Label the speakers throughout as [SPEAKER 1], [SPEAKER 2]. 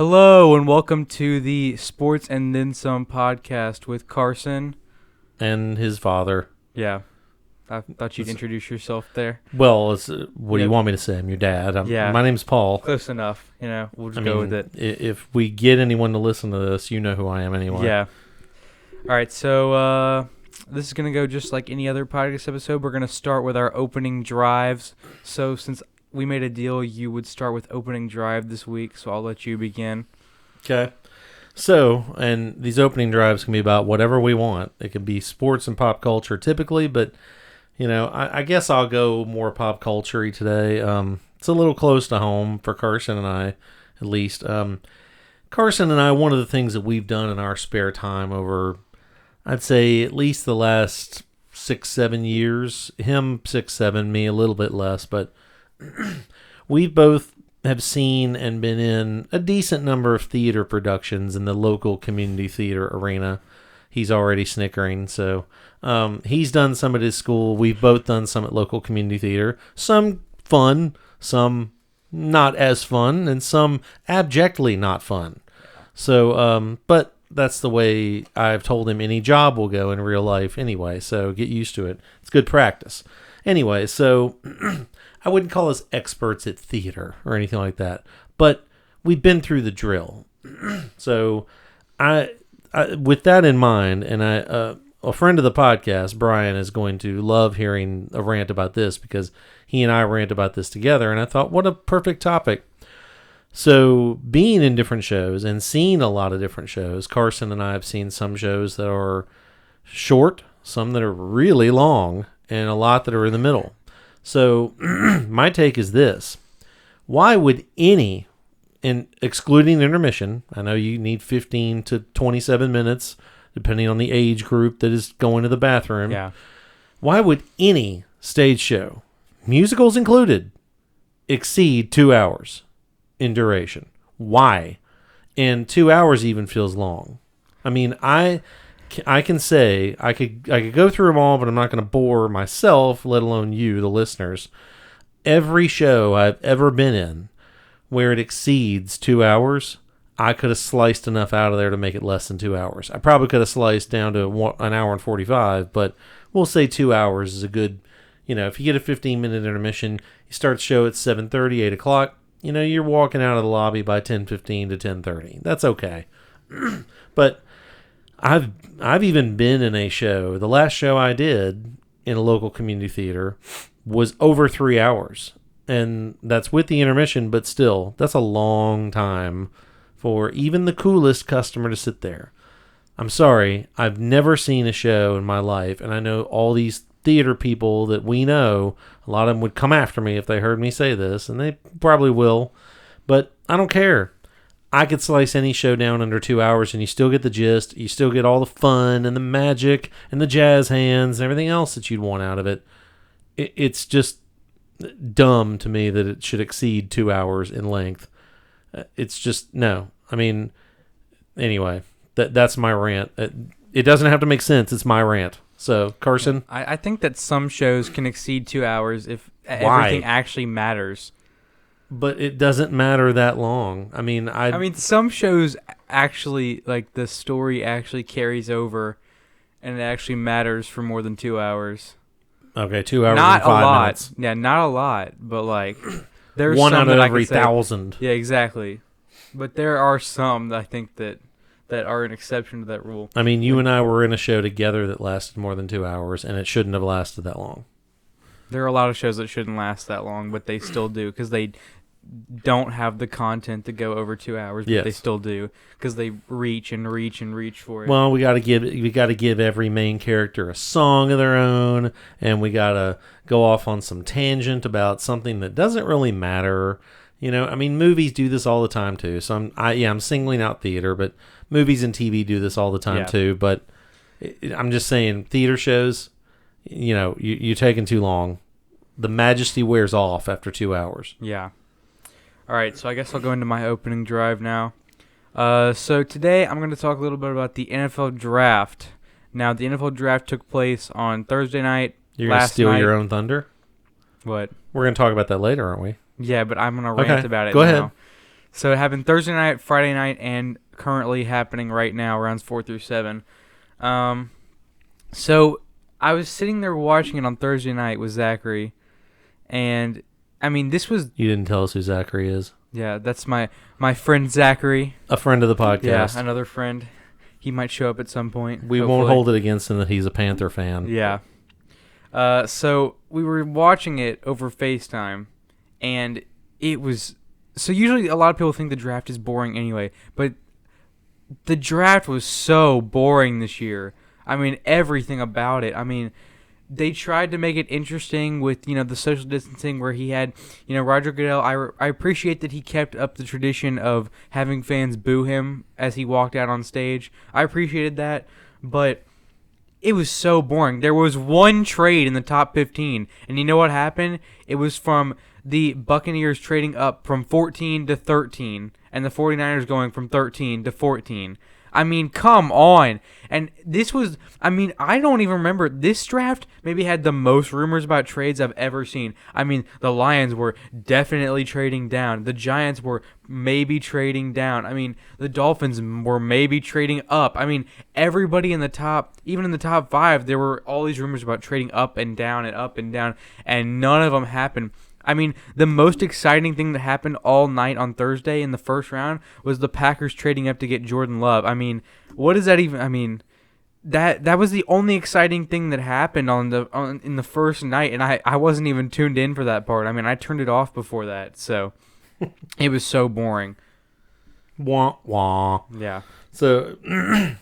[SPEAKER 1] Hello and welcome to the Sports and Then Some podcast with Carson.
[SPEAKER 2] And his father.
[SPEAKER 1] Yeah, I thought you'd introduce yourself there.
[SPEAKER 2] Well, what do you want me to say? I'm your dad.
[SPEAKER 1] Yeah.
[SPEAKER 2] My name's Paul.
[SPEAKER 1] Close enough. We'll just go with it.
[SPEAKER 2] If we get anyone to listen to this, you know who I am anyway.
[SPEAKER 1] Yeah. All right, so this is going to go just like any other podcast episode. We're going to start with our opening drives. So since we made a deal, you would start with opening drive this week, so I'll let you begin.
[SPEAKER 2] Okay. So, and these opening drives can be about whatever we want. It can be sports and pop culture typically, but, I guess I'll go more pop culture-y today. It's a little close to home for Carson and I, at least. Carson and I, one of the things that we've done in our spare time over, I'd say, at least the last 6-7 years, him 6-7, me a little bit less, but we both have seen and been in a decent number of theater productions in the local community theater arena. He's already snickering, so he's done some at his school. We've both done some at local community theater. Some fun, some not as fun, and some abjectly not fun. So, but that's the way I've told him any job will go in real life anyway, so get used to it. It's good practice. Anyway, so I wouldn't call us experts at theater or anything like that, but we've been through the drill. So I with that in mind, and a friend of the podcast, Brian, is going to love hearing a rant about this because he and I rant about this together, and I thought, what a perfect topic. So being in different shows and seeing a lot of different shows, Carson and I have seen some shows that are short, some that are really long, and a lot that are in the middle. So my take is this. Why would any, and excluding intermission, I know you need 15 to 27 minutes, depending on the age group that is going to the bathroom.
[SPEAKER 1] Yeah.
[SPEAKER 2] Why would any stage show, musicals included, exceed 2 hours in duration? Why? And 2 hours even feels long. I mean, I can say I could go through them all, but I'm not going to bore myself, let alone you, the listeners. Every show I've ever been in where it exceeds 2 hours, I could have sliced enough out of there to make it less than 2 hours. I probably could have sliced down to an hour and 45, but we'll say 2 hours is a good, if you get a 15-minute intermission, you start the show at 7:30, 8 o'clock, you're walking out of the lobby by 10:15 to 10:30. That's okay. But I've even been in a show. The last show I did in a local community theater was over 3 hours. And that's with the intermission, but still, that's a long time for even the coolest customer to sit there. I'm sorry, I've never seen a show in my life, and I know all these theater people that we know, a lot of them would come after me if they heard me say this, and they probably will, but I don't care. I could slice any show down under 2 hours and you still get the gist. You still get all the fun and the magic and the jazz hands and everything else that you'd want out of it. It's just dumb to me that it should exceed 2 hours in length. It's just, no. I mean, anyway, that's my rant. It doesn't have to make sense. It's my rant. So, Carson?
[SPEAKER 1] I think that some shows can exceed 2 hours if
[SPEAKER 2] Why?
[SPEAKER 1] everything actually matters.
[SPEAKER 2] But it doesn't matter that long. I mean,
[SPEAKER 1] some shows actually, like, the story actually carries over, and it actually matters for more than 2 hours.
[SPEAKER 2] Okay, 2 hours
[SPEAKER 1] Not
[SPEAKER 2] and 5
[SPEAKER 1] a lot.
[SPEAKER 2] minutes.
[SPEAKER 1] Yeah, not a lot, but, like, there's
[SPEAKER 2] one
[SPEAKER 1] some
[SPEAKER 2] out of
[SPEAKER 1] that
[SPEAKER 2] every 1,000.
[SPEAKER 1] Yeah, exactly. But there are some that I think that are an exception to that rule.
[SPEAKER 2] I mean, you and I were in a show together that lasted more than 2 hours, and it shouldn't have lasted that long.
[SPEAKER 1] There are a lot of shows that shouldn't last that long, but they still do because they don't have the content to go over 2 hours, but they still do because they reach and reach and reach for it.
[SPEAKER 2] Well, we got to give every main character a song of their own, and we got to go off on some tangent about something that doesn't really matter. I mean, movies do this all the time too. So I'm singling out theater, but movies and TV do this all the time too. But I'm just saying, theater shows, you're taking too long. The majesty wears off after 2 hours.
[SPEAKER 1] Yeah. All right, so I guess I'll go into my opening drive now. So today I'm going to talk a little bit about the NFL Draft. Now, the NFL Draft took place on Thursday night.
[SPEAKER 2] You're going to steal your own thunder?
[SPEAKER 1] What?
[SPEAKER 2] We're going to talk about that later, aren't we?
[SPEAKER 1] Yeah, but I'm going to rant about it
[SPEAKER 2] go
[SPEAKER 1] now.
[SPEAKER 2] ahead.
[SPEAKER 1] So it happened Thursday night, Friday night, and currently happening right now, rounds 4 through 7. So I was sitting there watching it on Thursday night with Zachary, and I mean, this was...
[SPEAKER 2] You didn't tell us who Zachary is.
[SPEAKER 1] Yeah, that's my friend Zachary.
[SPEAKER 2] A friend of the podcast.
[SPEAKER 1] Yeah, another friend. He might show up at some point.
[SPEAKER 2] We won't hold it against him that he's a Panther fan.
[SPEAKER 1] Yeah. So we were watching it over FaceTime, and it was... So usually a lot of people think the draft is boring anyway, but the draft was so boring this year. I mean, everything about it. I mean, they tried to make it interesting with, the social distancing where he had, Roger Goodell. I appreciate that he kept up the tradition of having fans boo him as he walked out on stage. I appreciated that, but it was so boring. There was one trade in the top 15, and you know what happened? It was from the Buccaneers trading up from 14 to 13, and the 49ers going from 13 to 14. I mean, come on. And this was, I don't even remember. This draft maybe had the most rumors about trades I've ever seen. I mean, the Lions were definitely trading down. The Giants were maybe trading down. I mean, the Dolphins were maybe trading up. I mean, everybody in the top, even in the top 5, there were all these rumors about trading up and down and up and down, and none of them happened. I mean, the most exciting thing that happened all night on Thursday in the first round was the Packers trading up to get Jordan Love. I mean, what does that even... I mean, that was the only exciting thing that happened in the first night, and I wasn't even tuned in for that part. I mean, I turned it off before that, so it was so boring.
[SPEAKER 2] Wah, wah.
[SPEAKER 1] Yeah.
[SPEAKER 2] So,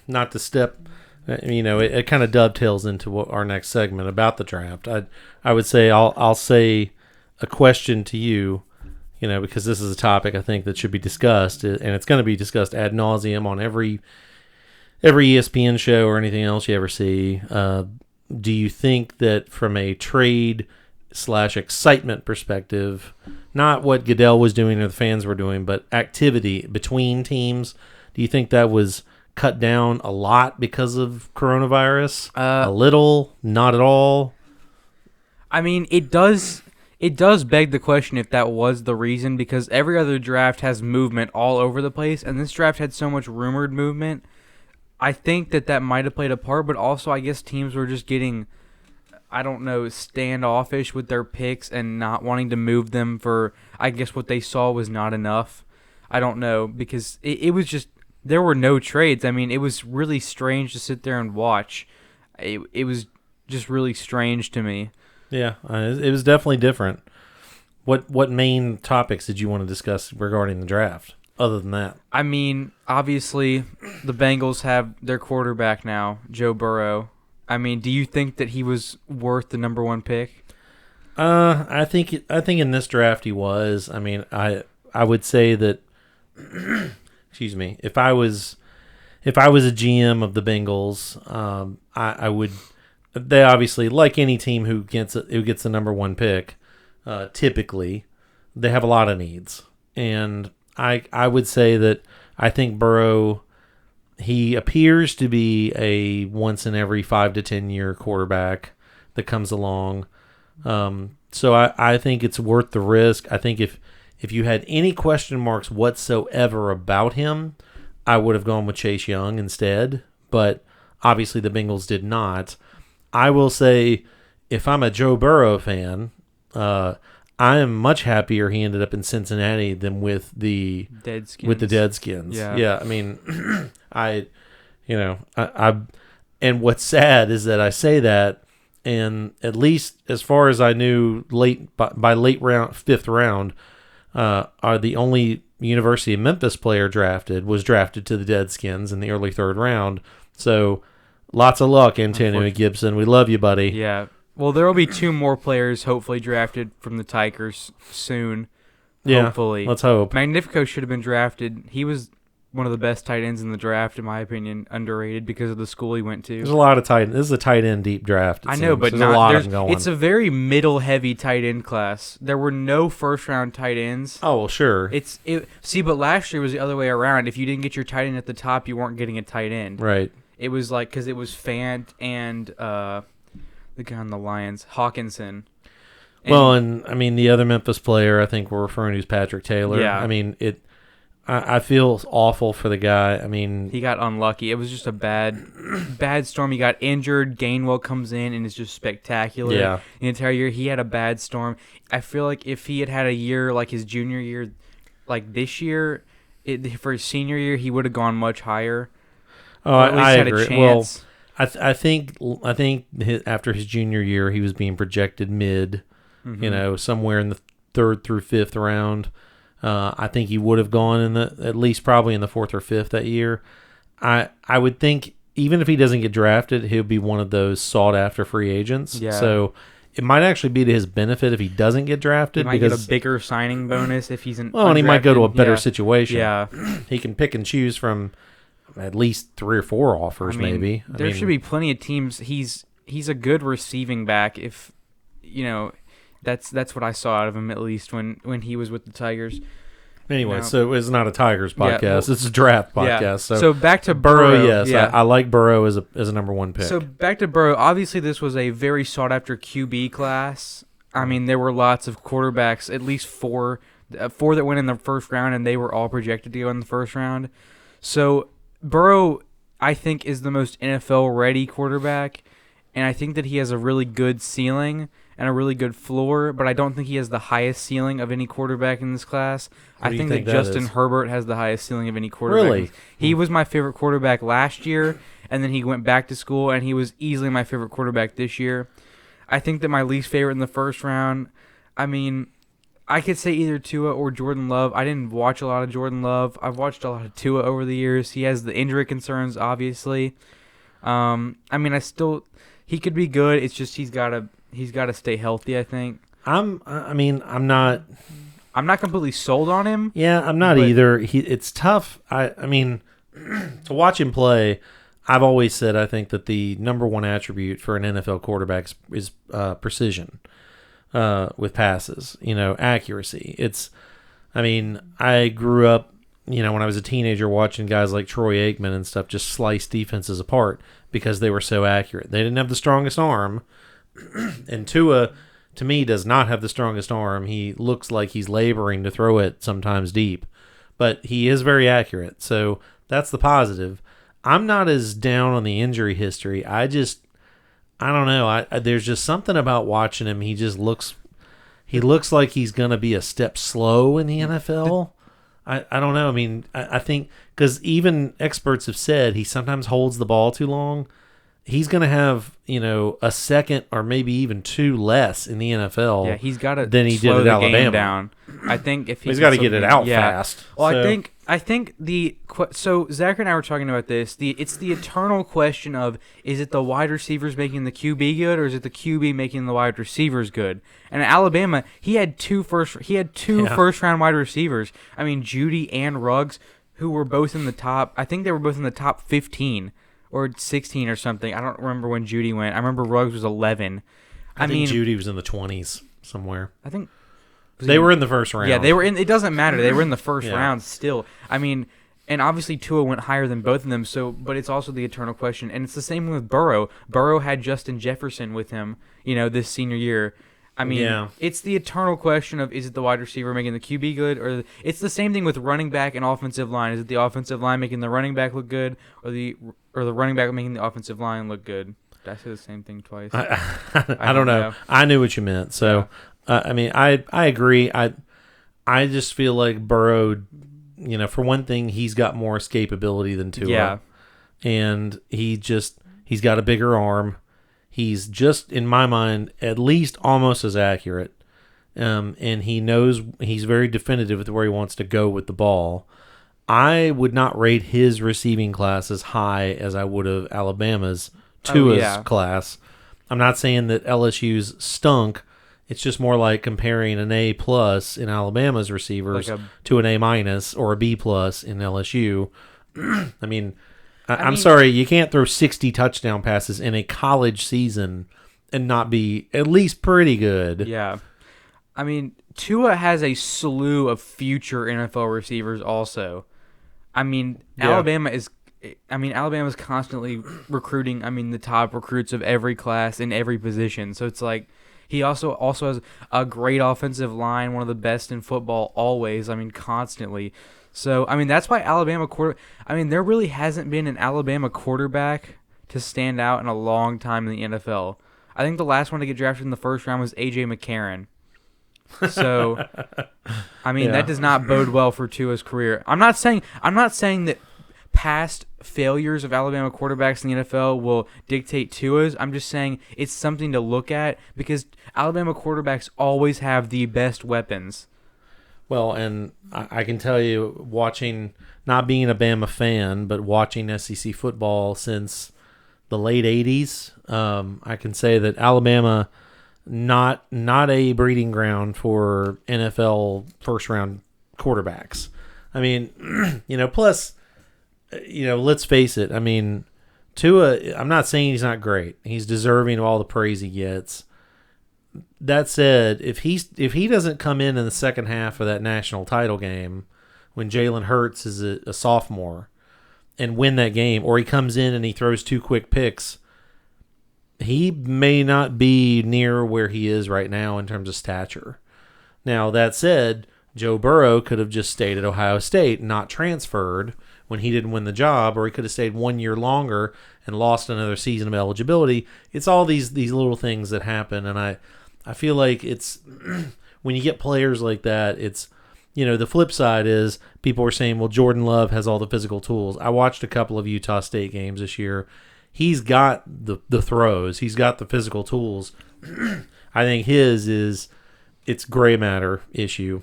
[SPEAKER 2] not to step... it kind of dovetails into what our next segment about the draft. I would say I'll say... a question to you, because this is a topic I think that should be discussed, and it's going to be discussed ad nauseum on every ESPN show or anything else you ever see. Do you think that from a trade / excitement perspective, not what Goodell was doing or the fans were doing, but activity between teams, do you think that was cut down a lot because of coronavirus? A little, not at all?
[SPEAKER 1] I mean, it does beg the question if that was the reason, because every other draft has movement all over the place, and this draft had so much rumored movement. I think that might have played a part, but also I guess teams were just getting, I don't know, standoffish with their picks and not wanting to move them for, I guess what they saw was not enough. I don't know, because it was just, there were no trades. I mean, it was really strange to sit there and watch. It was just really strange to me.
[SPEAKER 2] Yeah, it was definitely different. What main topics did you want to discuss regarding the draft, other than that? I
[SPEAKER 1] mean, obviously, the Bengals have their quarterback now, Joe Burrow. I mean, do you think that he was worth the number 1 pick?
[SPEAKER 2] I think in this draft he was. I mean, I would say that. Excuse me. If I was a GM of the Bengals, I would. They obviously, like any team who gets the number 1 pick, typically, they have a lot of needs. And I would say that I think Burrow, he appears to be a once in every 5 to 10 year quarterback that comes along. So I think it's worth the risk. I think if you had any question marks whatsoever about him, I would have gone with Chase Young instead. But obviously the Bengals did not. I will say, if I'm a Joe Burrow fan, I am much happier he ended up in Cincinnati than with the Deadskins. Yeah. I mean, and what's sad is that I say that, and at least as far as I knew, by late round, 5th round, are the only University of Memphis player was drafted to the Deadskins in the early 3rd round. So. Lots of luck, Antonio Gibson. We love you, buddy.
[SPEAKER 1] Yeah. Well, there will be 2 more players hopefully drafted from the Tigers soon.
[SPEAKER 2] Yeah,
[SPEAKER 1] hopefully.
[SPEAKER 2] Let's hope.
[SPEAKER 1] Magnifico should have been drafted. He was one of the best tight ends in the draft, in my opinion. Underrated because of the school he went to.
[SPEAKER 2] There's a lot of tight ends. This is a tight end deep draft.
[SPEAKER 1] I know, but
[SPEAKER 2] there's a lot of them going.
[SPEAKER 1] It's a very middle-heavy tight end class. There were no first-round tight ends.
[SPEAKER 2] Oh, well, sure.
[SPEAKER 1] But last year was the other way around. If you didn't get your tight end at the top, you weren't getting a tight end.
[SPEAKER 2] Right.
[SPEAKER 1] It was like, because it was Fant and the guy on the Lions, Hawkinson.
[SPEAKER 2] And I mean, the other Memphis player I think we're referring to is Patrick Taylor.
[SPEAKER 1] Yeah.
[SPEAKER 2] I mean, I feel awful for the guy. I mean,
[SPEAKER 1] he got unlucky. It was just a bad storm. He got injured. Gainwell comes in and is just spectacular.
[SPEAKER 2] Yeah.
[SPEAKER 1] The entire year, he had a bad storm. I feel like if he had a year like his junior year, like this year, for his senior year, he would have gone much higher.
[SPEAKER 2] Oh,
[SPEAKER 1] Or at least
[SPEAKER 2] I
[SPEAKER 1] had
[SPEAKER 2] agree.
[SPEAKER 1] a chance.
[SPEAKER 2] Well, I think after his junior year, he was being projected mid, somewhere in the 3rd through 5th round. I think he would have gone at least probably in the 4th or 5th that year. I would think even if he doesn't get drafted, he'll be one of those sought after free agents.
[SPEAKER 1] Yeah.
[SPEAKER 2] So it might actually be to his benefit if he doesn't get drafted.
[SPEAKER 1] He might get a bigger signing bonus if he's an
[SPEAKER 2] and he might go to a better situation.
[SPEAKER 1] Yeah.
[SPEAKER 2] He can pick and choose from at least 3 or 4 offers, maybe.
[SPEAKER 1] There should be plenty of teams. He's a good receiving back. If that's what I saw out of him, at least when he was with the Tigers.
[SPEAKER 2] Anyway, so it's not a Tigers podcast. It's a draft podcast.
[SPEAKER 1] Yeah.
[SPEAKER 2] So
[SPEAKER 1] back to Burrow.
[SPEAKER 2] Yes, yeah. I like Burrow as a number 1 pick.
[SPEAKER 1] So back to Burrow. Obviously, this was a very sought after QB class. I mean, there were lots of quarterbacks, at least 4 that went in the first round, and they were all projected to go in the first round. So Burrow, I think, is the most NFL-ready quarterback, and I think that he has a really good ceiling and a really good floor, but I don't think he has the highest ceiling of any quarterback in this class. I think that Justin Herbert has the highest ceiling of any quarterback.
[SPEAKER 2] Really?
[SPEAKER 1] He was my favorite quarterback last year, and then he went back to school, and he was easily my favorite quarterback this year. I think that my least favorite in the first round, I mean, I could say either Tua or Jordan Love. I didn't watch a lot of Jordan Love. I've watched a lot of Tua over the years. He has the injury concerns, obviously. I mean, he could be good. It's just he's got to stay healthy, I think.
[SPEAKER 2] I'm not
[SPEAKER 1] completely sold on him.
[SPEAKER 2] Yeah, I'm not either. It's tough. I mean, to watch him play, I've always said I think that the number 1 attribute for an NFL quarterback is precision with passes, accuracy. I grew up, when I was a teenager watching guys like Troy Aikman and stuff just slice defenses apart because they were so accurate. They didn't have the strongest arm, and Tua, to me, does not have the strongest arm. He looks like he's laboring to throw it sometimes deep, but he is very accurate, so that's the positive. I'm not as down on the injury history. I don't know. There's just something about watching him. He looks like he's going to be a step slow in the NFL. I don't know. I mean, I think because even experts have said he sometimes holds the ball too long. He's going to have, a second or maybe even 2 less in the NFL.
[SPEAKER 1] Yeah, he's got to
[SPEAKER 2] than he
[SPEAKER 1] slow
[SPEAKER 2] did at
[SPEAKER 1] the game
[SPEAKER 2] Alabama.
[SPEAKER 1] down. I think if
[SPEAKER 2] he's got to get it out fast.
[SPEAKER 1] Well,
[SPEAKER 2] so.
[SPEAKER 1] I think so Zach and I were talking about this. It's the eternal question of, is it the wide receivers making the QB good, or is it the QB making the wide receivers good? And at Alabama, he had two first round wide receivers. I mean, Judy and Ruggs, who were both in the top. I think they were both in the top 15 or 16 or something. I don't remember when Judy went. I remember Ruggs was 11.
[SPEAKER 2] I think Judy was in the 20s somewhere.
[SPEAKER 1] I think
[SPEAKER 2] they were in the first round.
[SPEAKER 1] Yeah, they were in. It doesn't matter. They were in the first round still. I mean, and obviously Tua went higher than both of them. So, but it's also the eternal question, and it's the same with Burrow. Burrow had Justin Jefferson with him, this senior year. I mean, It's the eternal question of, is it the wide receiver making the QB good, or it's the same thing with running back and offensive line. Is it the offensive line making the running back look good, or the running back making the offensive line look good? Did I say the same thing twice?
[SPEAKER 2] I don't know. I knew what you meant. So, I mean, I agree. I just feel like Burrow, for one thing, he's got more escapability than Tua.
[SPEAKER 1] Yeah.
[SPEAKER 2] And he's got a bigger arm. He's just, in my mind, at least almost as accurate. And he knows he's very definitive with where he wants to go with the ball. I would not rate his receiving class as high as I would have Alabama's Tua's class. I'm not saying that LSU's stunk. It's just more like comparing an A+ in Alabama's receivers to an A- or a B+ in LSU. I mean, I'm sorry, you can't throw 60 touchdown passes in a college season and not be at least pretty good.
[SPEAKER 1] Yeah. I mean, Tua has a slew of future NFL receivers also. I mean, Alabama's constantly recruiting, the top recruits of every class in every position. So it's like he also has a great offensive line, one of the best in football always, constantly. So, I mean, that's why there really hasn't been an Alabama quarterback to stand out in a long time in the NFL. I think the last one to get drafted in the first round was A.J. McCarron. So, I mean, that does not bode well for Tua's career. I'm not saying that past failures of Alabama quarterbacks in the NFL will dictate Tua's. I'm just saying it's something to look at because Alabama quarterbacks always have the best weapons.
[SPEAKER 2] Well, and I can tell you, watching, not being a Bama fan, but watching SEC football since the late 80s, I can say that Alabama, not a breeding ground for NFL first-round quarterbacks. I mean, plus, let's face it. I mean, Tua, I'm not saying he's not great. He's deserving of all the praise he gets. That said, if he doesn't come in the second half of that national title game when Jalen Hurts is a sophomore and win that game, or he comes in and he throws 2 quick picks, he may not be near where he is right now in terms of stature. Now, that said, Joe Burrow could have just stayed at Ohio State, not transferred when he didn't win the job, or he could have stayed 1 year longer and lost another season of eligibility. It's all these little things that happen, and I feel like it's when you get players like that, it's, the flip side is people are saying, well, Jordan Love has all the physical tools. I watched a couple of Utah State games this year. He's got the throws. He's got the physical tools. I think it's gray matter issue.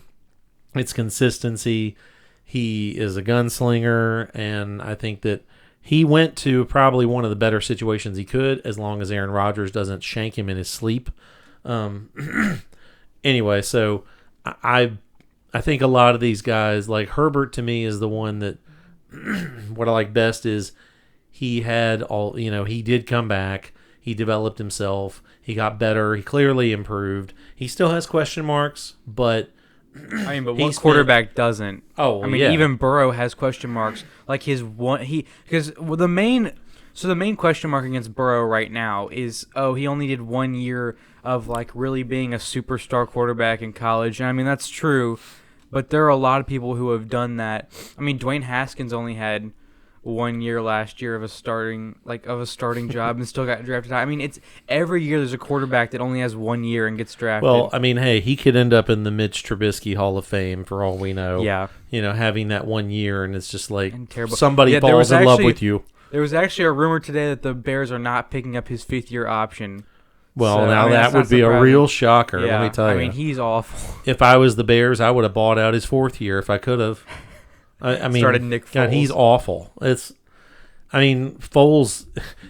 [SPEAKER 2] It's consistency. He is a gunslinger, and I think that he went to probably one of the better situations he could, as long as Aaron Rodgers doesn't shank him in his sleep. Anyway, so I think a lot of these guys, like Herbert, to me is the one that what I like best is he had all, he did come back. He developed himself. He got better. He clearly improved. He still has question marks, but
[SPEAKER 1] but what quarterback doesn't?
[SPEAKER 2] Oh, yeah.
[SPEAKER 1] Even Burrow has question marks. Like the main question mark against Burrow right now is, he only did 1 year of like really being a superstar quarterback in college. And I mean, that's true, but there are a lot of people who have done that. I mean, Dwayne Haskins only had 1 year last year of a starting job and still got drafted. I mean, it's every year there's a quarterback that only has 1 year and gets drafted.
[SPEAKER 2] Well, I mean, hey, he could end up in the Mitch Trubisky Hall of Fame for all we know.
[SPEAKER 1] Yeah.
[SPEAKER 2] Having that 1 year, and it's just like
[SPEAKER 1] terrible.
[SPEAKER 2] Somebody falls in love with you.
[SPEAKER 1] There was actually a rumor today that the Bears are not picking up his 5th year option.
[SPEAKER 2] Well, so, that would be a real shocker, let me tell you.
[SPEAKER 1] I mean, he's awful.
[SPEAKER 2] If I was the Bears, I would have bought out his 4th year if I could have. I mean,
[SPEAKER 1] started Nick Foles.
[SPEAKER 2] God, he's awful. Foles,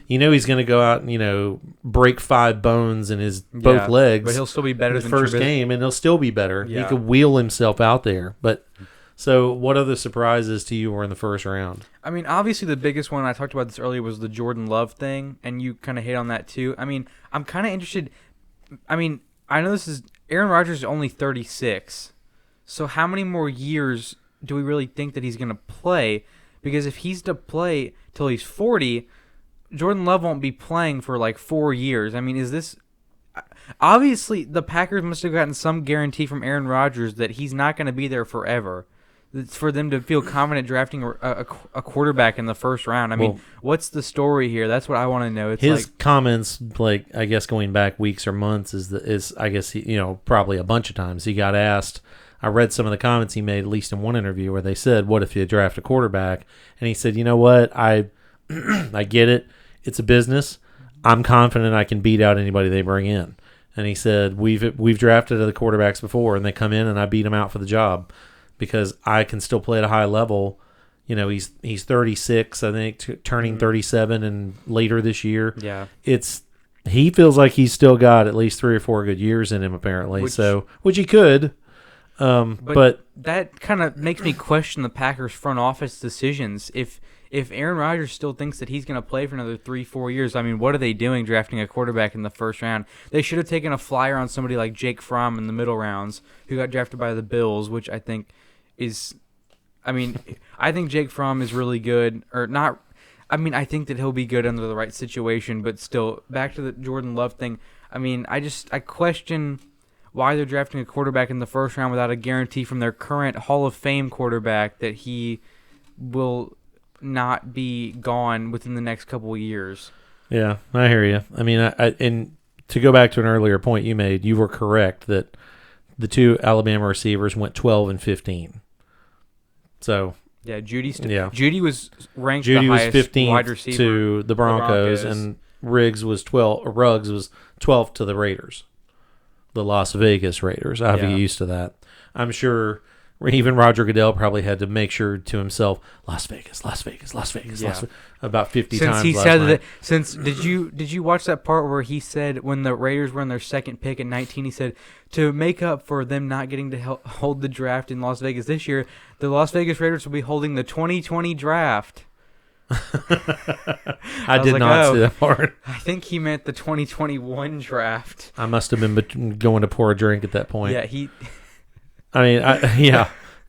[SPEAKER 2] he's going to go out and, break 5 bones in his both legs.
[SPEAKER 1] But he'll still be better than
[SPEAKER 2] the first game, and he'll still be better. Yeah. He could wheel himself out there. But so what other surprises to you were in the first round?
[SPEAKER 1] I mean, obviously the biggest one, I talked about this earlier, was the Jordan Love thing, and you kind of hit on that too. I mean, I'm kind of interested. I mean, I know Aaron Rodgers is only 36. So how many more years do we really think that he's going to play? Because if he's to play till he's 40, Jordan Love won't be playing for like 4 years. I mean, is this... Obviously, the Packers must have gotten some guarantee from Aaron Rodgers that he's not going to be there forever. It's for them to feel confident drafting a quarterback in the first round. I mean, what's the story here? That's what I want to know. It's
[SPEAKER 2] his comments, like, I guess going back weeks or months, is I guess, probably a bunch of times he got asked. I read some of the comments he made, at least in one interview, where they said, what if you draft a quarterback? And he said, you know what? I get it. It's a business. I'm confident I can beat out anybody they bring in. And he said, we've drafted other quarterbacks before, and they come in, and I beat them out for the job because I can still play at a high level. He's 36, I think, turning 37 and later this year.
[SPEAKER 1] Yeah.
[SPEAKER 2] He feels like he's still got at least 3 or 4 good years in him, apparently. Which he could. But
[SPEAKER 1] that kind of makes me question the Packers front office decisions. If Aaron Rodgers still thinks that he's going to play for another 3-4 years, I mean, what are they doing drafting a quarterback in the first round? They should have taken a flyer on somebody like Jake Fromm in the middle rounds, who got drafted by the Bills, which I think is, I mean, I think Jake Fromm is really good, or not. I mean, I think that he'll be good under the right situation, but still, back to the Jordan Love thing. I mean, I question why they're drafting a quarterback in the first round without a guarantee from their current Hall of Fame quarterback that he will not be gone within the next couple of years.
[SPEAKER 2] Yeah, I hear you. I mean, and to go back to an earlier point you made, you were correct that the two Alabama receivers went 12 and 15. So
[SPEAKER 1] yeah, Judy was ranked
[SPEAKER 2] Judy
[SPEAKER 1] the
[SPEAKER 2] was
[SPEAKER 1] highest
[SPEAKER 2] 15th
[SPEAKER 1] wide receiver
[SPEAKER 2] to the Broncos, and Ruggs was 12th to the Raiders, the Las Vegas Raiders. I have to get used to that. I'm sure even Roger Goodell probably had to make sure to himself, Las Vegas, Las Vegas, Las Vegas, Las Vegas, about 50 times.
[SPEAKER 1] Since he said that, did you watch that part where he said when the Raiders were in their second pick at 19, he said to make up for them not getting to hold the draft in Las Vegas this year, the Las Vegas Raiders will be holding the 2020 draft.
[SPEAKER 2] I did not see that part.
[SPEAKER 1] I think he meant the 2021 draft.
[SPEAKER 2] I must have been going to pour a drink at that point.
[SPEAKER 1] Yeah,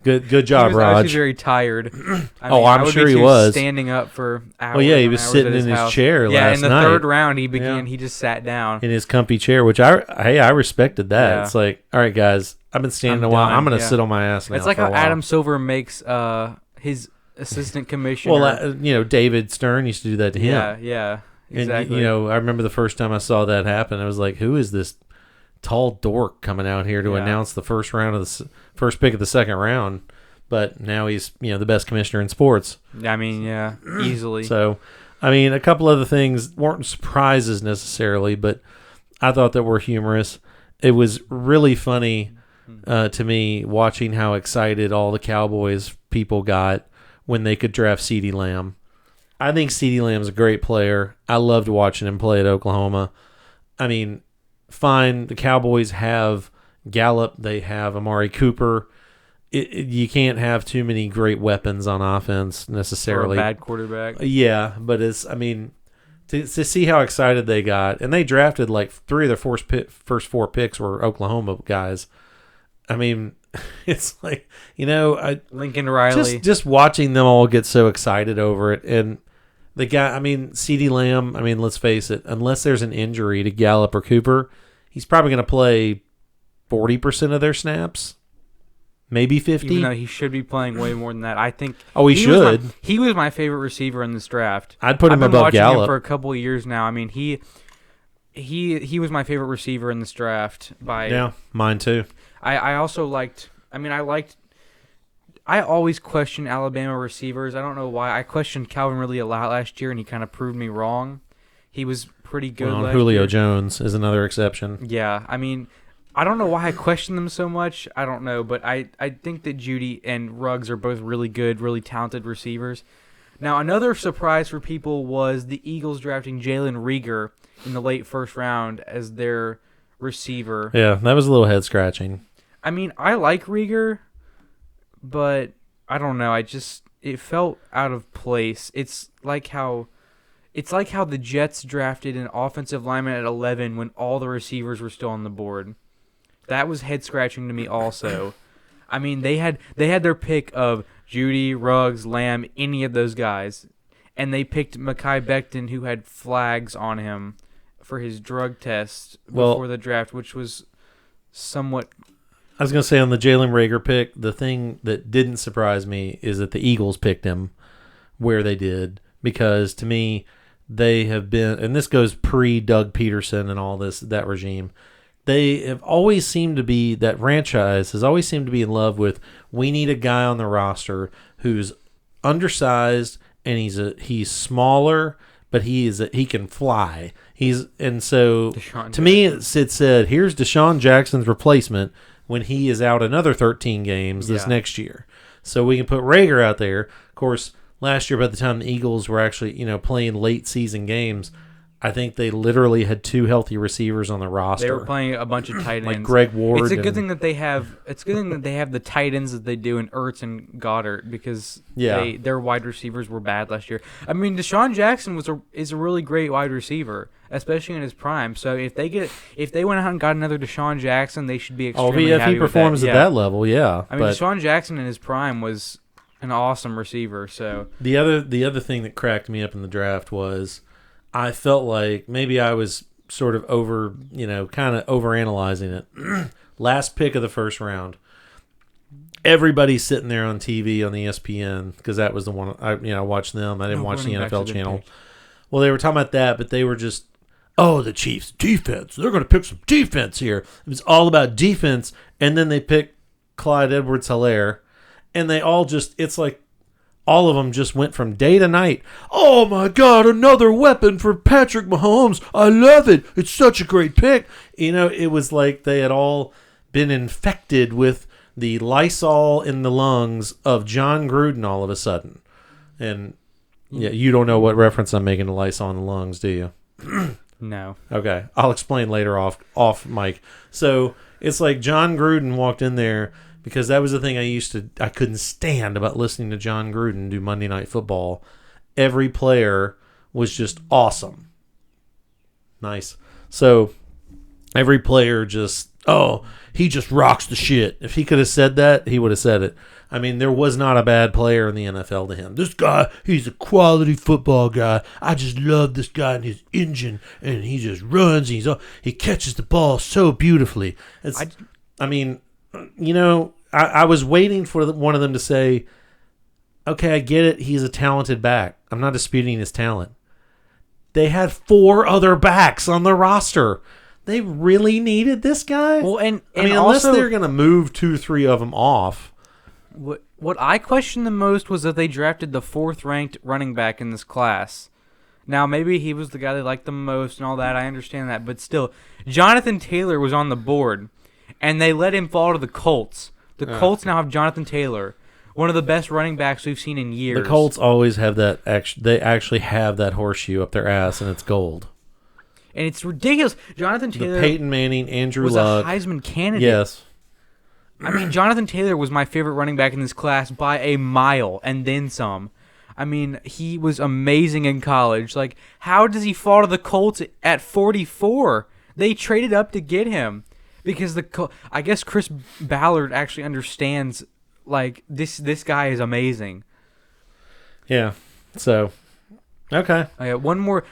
[SPEAKER 2] Good job,
[SPEAKER 1] he was
[SPEAKER 2] Raj.
[SPEAKER 1] actually very tired.
[SPEAKER 2] I'm sure he was
[SPEAKER 1] standing up for hours.
[SPEAKER 2] Well, yeah, he was sitting in his chair last night.
[SPEAKER 1] Yeah, in the third round, he just sat down
[SPEAKER 2] in his comfy chair, which I respected that. Yeah. It's like, all right, guys, I've been standing a while. I'm going to sit on my ass now.
[SPEAKER 1] It's like how Adam Silver makes his assistant commissioner.
[SPEAKER 2] Well, David Stern used to do that to him.
[SPEAKER 1] Yeah, exactly.
[SPEAKER 2] And, I remember the first time I saw that happen, I was like, who is this tall dork coming out here to announce the first first pick of the second round? But now he's the best commissioner in sports.
[SPEAKER 1] I mean, yeah, easily.
[SPEAKER 2] So, I mean, a couple other things weren't surprises necessarily, but I thought that were humorous. It was really funny to me watching how excited all the Cowboys people got when they could draft CeeDee Lamb. I think CeeDee Lamb's a great player. I loved watching him play at Oklahoma. I mean, fine, the Cowboys have Gallup, they have Amari Cooper. You can't have too many great weapons on offense necessarily.
[SPEAKER 1] Or a bad quarterback.
[SPEAKER 2] Yeah, but to see how excited they got, and they drafted like 3 of their first 4 picks were Oklahoma guys. I mean, it's like,
[SPEAKER 1] Lincoln Riley.
[SPEAKER 2] Just watching them all get so excited over it. And the guy, CeeDee Lamb, let's face it, unless there's an injury to Gallup or Cooper, he's probably going to play 40% of their snaps. Maybe 50.
[SPEAKER 1] Even though he should be playing way more than that. I think.
[SPEAKER 2] Oh, he should.
[SPEAKER 1] He was my favorite receiver in this draft.
[SPEAKER 2] I'd put him above Gallup.
[SPEAKER 1] I've been watching him for a couple of years now. I mean, he was my favorite receiver in this draft.
[SPEAKER 2] Yeah, mine too.
[SPEAKER 1] I also liked. I always question Alabama receivers. I don't know why. I questioned Calvin Ridley a lot last year, and he kind of proved me wrong. He was pretty good last
[SPEAKER 2] Julio
[SPEAKER 1] year.
[SPEAKER 2] Jones is another exception.
[SPEAKER 1] Yeah, I don't know why I question them so much. I don't know, but I think that Judy and Ruggs are both really good, really talented receivers. Now, another surprise for people was the Eagles drafting Jalen Reagor in the late first round as their receiver.
[SPEAKER 2] Yeah, that was a little head-scratching.
[SPEAKER 1] I like Reagor, but I don't know. It felt out of place. It's like how the Jets drafted an offensive lineman at 11 when all the receivers were still on the board. That was head scratching to me also. They had their pick of Judy, Ruggs, Lamb, any of those guys, and they picked Mekhi Becton, who had flags on him for his drug test before the draft, which was somewhat.
[SPEAKER 2] I was going to say on the Jalen Reagor pick, the thing that didn't surprise me is that the Eagles picked him where they did, because to me they have been, and this goes pre-Doug Peterson and all that regime. They have always seemed to be, that franchise has always seemed to be in love with, we need a guy on the roster who's undersized and he's smaller, but he can fly. To me it said, here's Deshaun Jackson's replacement when he is out another 13 games this next year. So we can put Reagor out there. Of course, last year by the time the Eagles were actually, playing late season games, I think they literally had 2 healthy receivers on the roster.
[SPEAKER 1] They were playing a bunch of tight ends,
[SPEAKER 2] like Greg Ward.
[SPEAKER 1] It's a good thing that they have. It's a good thing that they have the tight ends that they do in Ertz and Goddard, because their wide receivers were bad last year. Deshaun Jackson is a really great wide receiver, especially in his prime. So if they went out and got another Deshaun Jackson, they should be extremely happy.
[SPEAKER 2] If he performs at that level, yeah.
[SPEAKER 1] Deshaun Jackson in his prime was an awesome receiver. So
[SPEAKER 2] the other thing that cracked me up in the draft was, I felt like maybe I was sort of kind of overanalyzing it. last pick of the first round. Everybody's sitting there on TV on the ESPN because that was the one I watched them. I didn't watch the NFL channel. Well, they were talking about that, but they were just, the Chiefs defense. They're going to pick some defense here. It was all about defense, and then they picked Clyde Edwards-Helaire, and they all just, it's like all of them just went from day to night. Oh my God, another weapon for Patrick Mahomes. I love it. It's such a great pick. It was like they had all been infected with the Lysol in the lungs of John Gruden all of a sudden. And yeah, you don't know what reference I'm making to Lysol in the lungs, do you?
[SPEAKER 1] No.
[SPEAKER 2] Okay. I'll explain later off mic. So it's like John Gruden walked in there because that was the thing I couldn't stand about listening to John Gruden do Monday Night Football. Every player was just awesome. Nice. So every player just, he just rocks the shit. If he could have said that, he would have said it. I mean, there was not a bad player in the NFL to him. This guy, he's a quality football guy. I just love this guy and his engine, and he just runs. He catches the ball so beautifully. I was waiting for one of them to say, okay, I get it. He's a talented back. I'm not disputing his talent. They had 4 other backs on the roster. They really needed this guy?
[SPEAKER 1] Well,
[SPEAKER 2] unless
[SPEAKER 1] also,
[SPEAKER 2] they're going to move 2-3 of them off.
[SPEAKER 1] What I questioned the most was that they drafted the 4th-ranked running back in this class. Now, maybe he was the guy they liked the most and all that. I understand that. But still, Jonathan Taylor was on the board, and they let him fall to the Colts. The Colts now have Jonathan Taylor, one of the best running backs we've seen in years.
[SPEAKER 2] The Colts always have that. They actually have that horseshoe up their ass, and it's gold.
[SPEAKER 1] And it's ridiculous. Jonathan Taylor,
[SPEAKER 2] the Peyton Manning, Andrew
[SPEAKER 1] was
[SPEAKER 2] Luck,
[SPEAKER 1] a Heisman candidate.
[SPEAKER 2] Yes.
[SPEAKER 1] I mean, Jonathan Taylor was my favorite running back in this class by a mile and then some. I mean, he was amazing in college. Like, how does he fall to the Colts at 44? They traded up to get him because I guess Chris Ballard actually understands, like, this guy is amazing.
[SPEAKER 2] Yeah. So, okay.
[SPEAKER 1] One more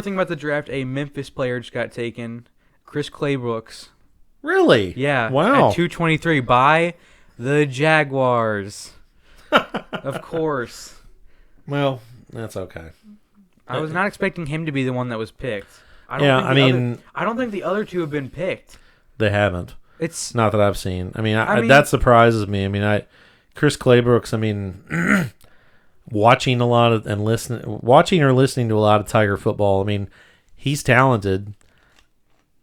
[SPEAKER 1] thing about the draft. A Memphis player just got taken, Chris Claybrooks.
[SPEAKER 2] Really?
[SPEAKER 1] Yeah.
[SPEAKER 2] Wow.
[SPEAKER 1] At 223 by the Jaguars. Of course.
[SPEAKER 2] Well, that's okay.
[SPEAKER 1] I was not expecting him to be the one that was picked. I don't think the other 2 have been picked.
[SPEAKER 2] They haven't.
[SPEAKER 1] It's
[SPEAKER 2] not that I've seen. I mean, that surprises me. I mean, Chris Claybrooks. I mean, watching or listening to a lot of Tiger football. I mean, he's talented.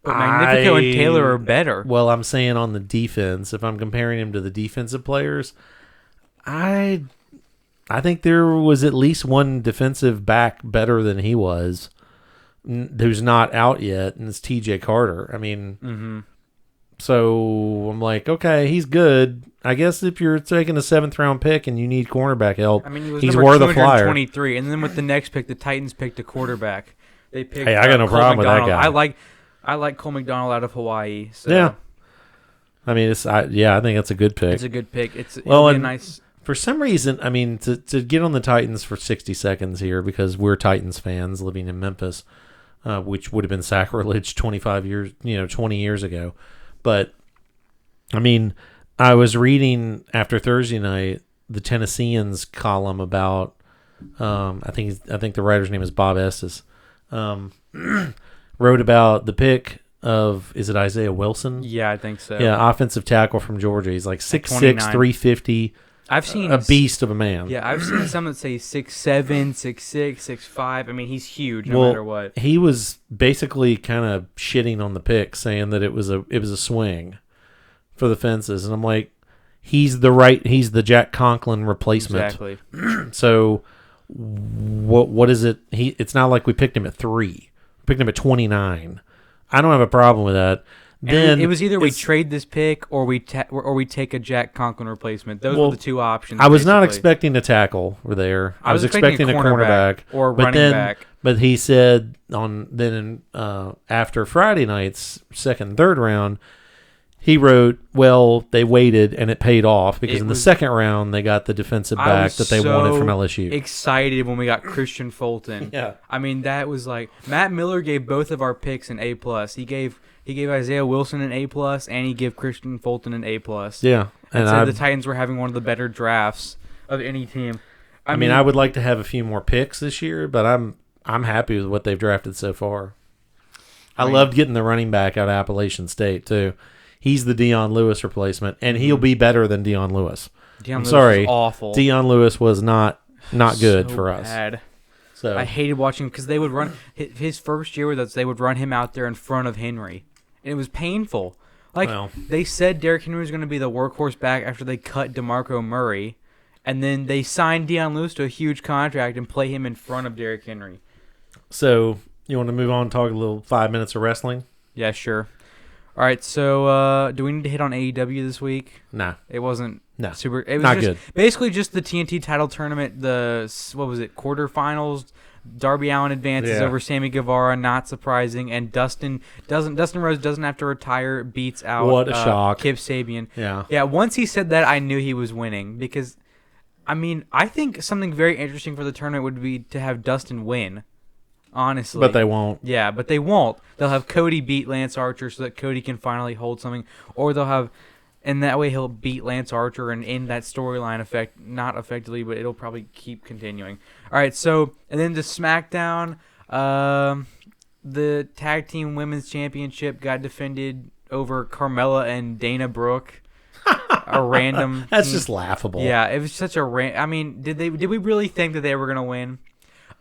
[SPEAKER 1] But Magnifico and Taylor are better.
[SPEAKER 2] Well, I'm saying on the defense, if I'm comparing him to the defensive players, I think there was at least one defensive back better than he was, who's not out yet, and it's T.J. Carter. I mean, so I'm like, okay, he's good. I guess if you're taking a 7th-round pick and you need cornerback help,
[SPEAKER 1] I mean, he was
[SPEAKER 2] he's
[SPEAKER 1] number
[SPEAKER 2] worth a flyer.
[SPEAKER 1] 223, and then with the next pick, the Titans picked a quarterback. They picked.
[SPEAKER 2] Hey, I got no
[SPEAKER 1] Cole
[SPEAKER 2] problem
[SPEAKER 1] McDonald.
[SPEAKER 2] with that guy.
[SPEAKER 1] I like Cole McDonald out of Hawaii. So.
[SPEAKER 2] Yeah. I mean, I think that's a good pick.
[SPEAKER 1] It's a good pick. It'll be a nice.
[SPEAKER 2] For some reason, I mean, to get on the Titans for 60 seconds here, because we're Titans fans living in Memphis, which would have been sacrilege 20 years ago. But, I mean, I was reading after Thursday night the Tennesseans column about, I think the writer's name is Bob Estes, wrote about the pick of, is it Isaiah Wilson?
[SPEAKER 1] Yeah, I think so.
[SPEAKER 2] Yeah, offensive tackle from Georgia. He's like 6'6", 350.
[SPEAKER 1] I've seen
[SPEAKER 2] a beast of a man.
[SPEAKER 1] Yeah, I've seen some that say 6'7", 6'6", 6'5". I mean, he's huge no matter what.
[SPEAKER 2] He was basically kind of shitting on the pick, saying that it was a swing for the fences, and I'm like, he's the Jack Conklin replacement.
[SPEAKER 1] Exactly.
[SPEAKER 2] So what is it? It's not like we picked him at 3. We picked him at 29. I don't have a problem with that. Then
[SPEAKER 1] it was either we trade this pick or we take a Jack Conklin replacement. Those were the 2 options.
[SPEAKER 2] I was not expecting a tackle there. I was expecting a cornerback
[SPEAKER 1] or running back.
[SPEAKER 2] But he said after Friday night's 2nd and 3rd round, he wrote, well, they waited and it paid off because in the 2nd round they got the defensive back that they wanted from LSU.
[SPEAKER 1] Excited when we got Christian Fulton.
[SPEAKER 2] Yeah.
[SPEAKER 1] I mean, that was like Matt Miller gave both of our picks an A+. He gave He gave Isaiah Wilson an A+, and he gave Christian Fulton an A+.
[SPEAKER 2] Yeah.
[SPEAKER 1] And said the Titans were having one of the better drafts of any team.
[SPEAKER 2] I mean, I would like to have a few more picks this year, but I'm happy with what they've drafted so far. I loved getting the running back out of Appalachian State, too. He's the Dion Lewis replacement, and he'll be better than Dion Lewis. I'm sorry.
[SPEAKER 1] Was awful.
[SPEAKER 2] Dion Lewis was not good for us.
[SPEAKER 1] Bad.
[SPEAKER 2] So
[SPEAKER 1] I hated watching because they would run his first year with us. They would run him out there in front of Henry, and it was painful. They said Derrick Henry was going to be the workhorse back after they cut DeMarco Murray, and then they signed Dion Lewis to a huge contract and play him in front of Derrick Henry.
[SPEAKER 2] So you want to move on and talk a little 5 minutes of wrestling?
[SPEAKER 1] Yeah, sure. All right, so do we need to hit on AEW this week?
[SPEAKER 2] Nah.
[SPEAKER 1] It wasn't super. It was
[SPEAKER 2] not good.
[SPEAKER 1] Basically just the TNT title tournament, quarterfinals. Darby Allin advances over Sammy Guevara, not surprising, and Dustin Rhodes doesn't have to retire, beats out
[SPEAKER 2] what a shock.
[SPEAKER 1] Kip Sabian.
[SPEAKER 2] Yeah,
[SPEAKER 1] once he said that, I knew he was winning because, I mean, I think something very interesting for the tournament would be to have Dustin win. Honestly.
[SPEAKER 2] But they won't.
[SPEAKER 1] Yeah, but they won't. They'll have Cody beat Lance Archer so that Cody can finally hold something. Or they'll have... And that way he'll beat Lance Archer and end that storyline not effectively, but it'll probably keep continuing. All right, so... And then to SmackDown, the Tag Team Women's Championship got defended over Carmella and Dana Brooke. A random...
[SPEAKER 2] That's just laughable.
[SPEAKER 1] Yeah, it was such a... I mean, did we really think that they were going to win?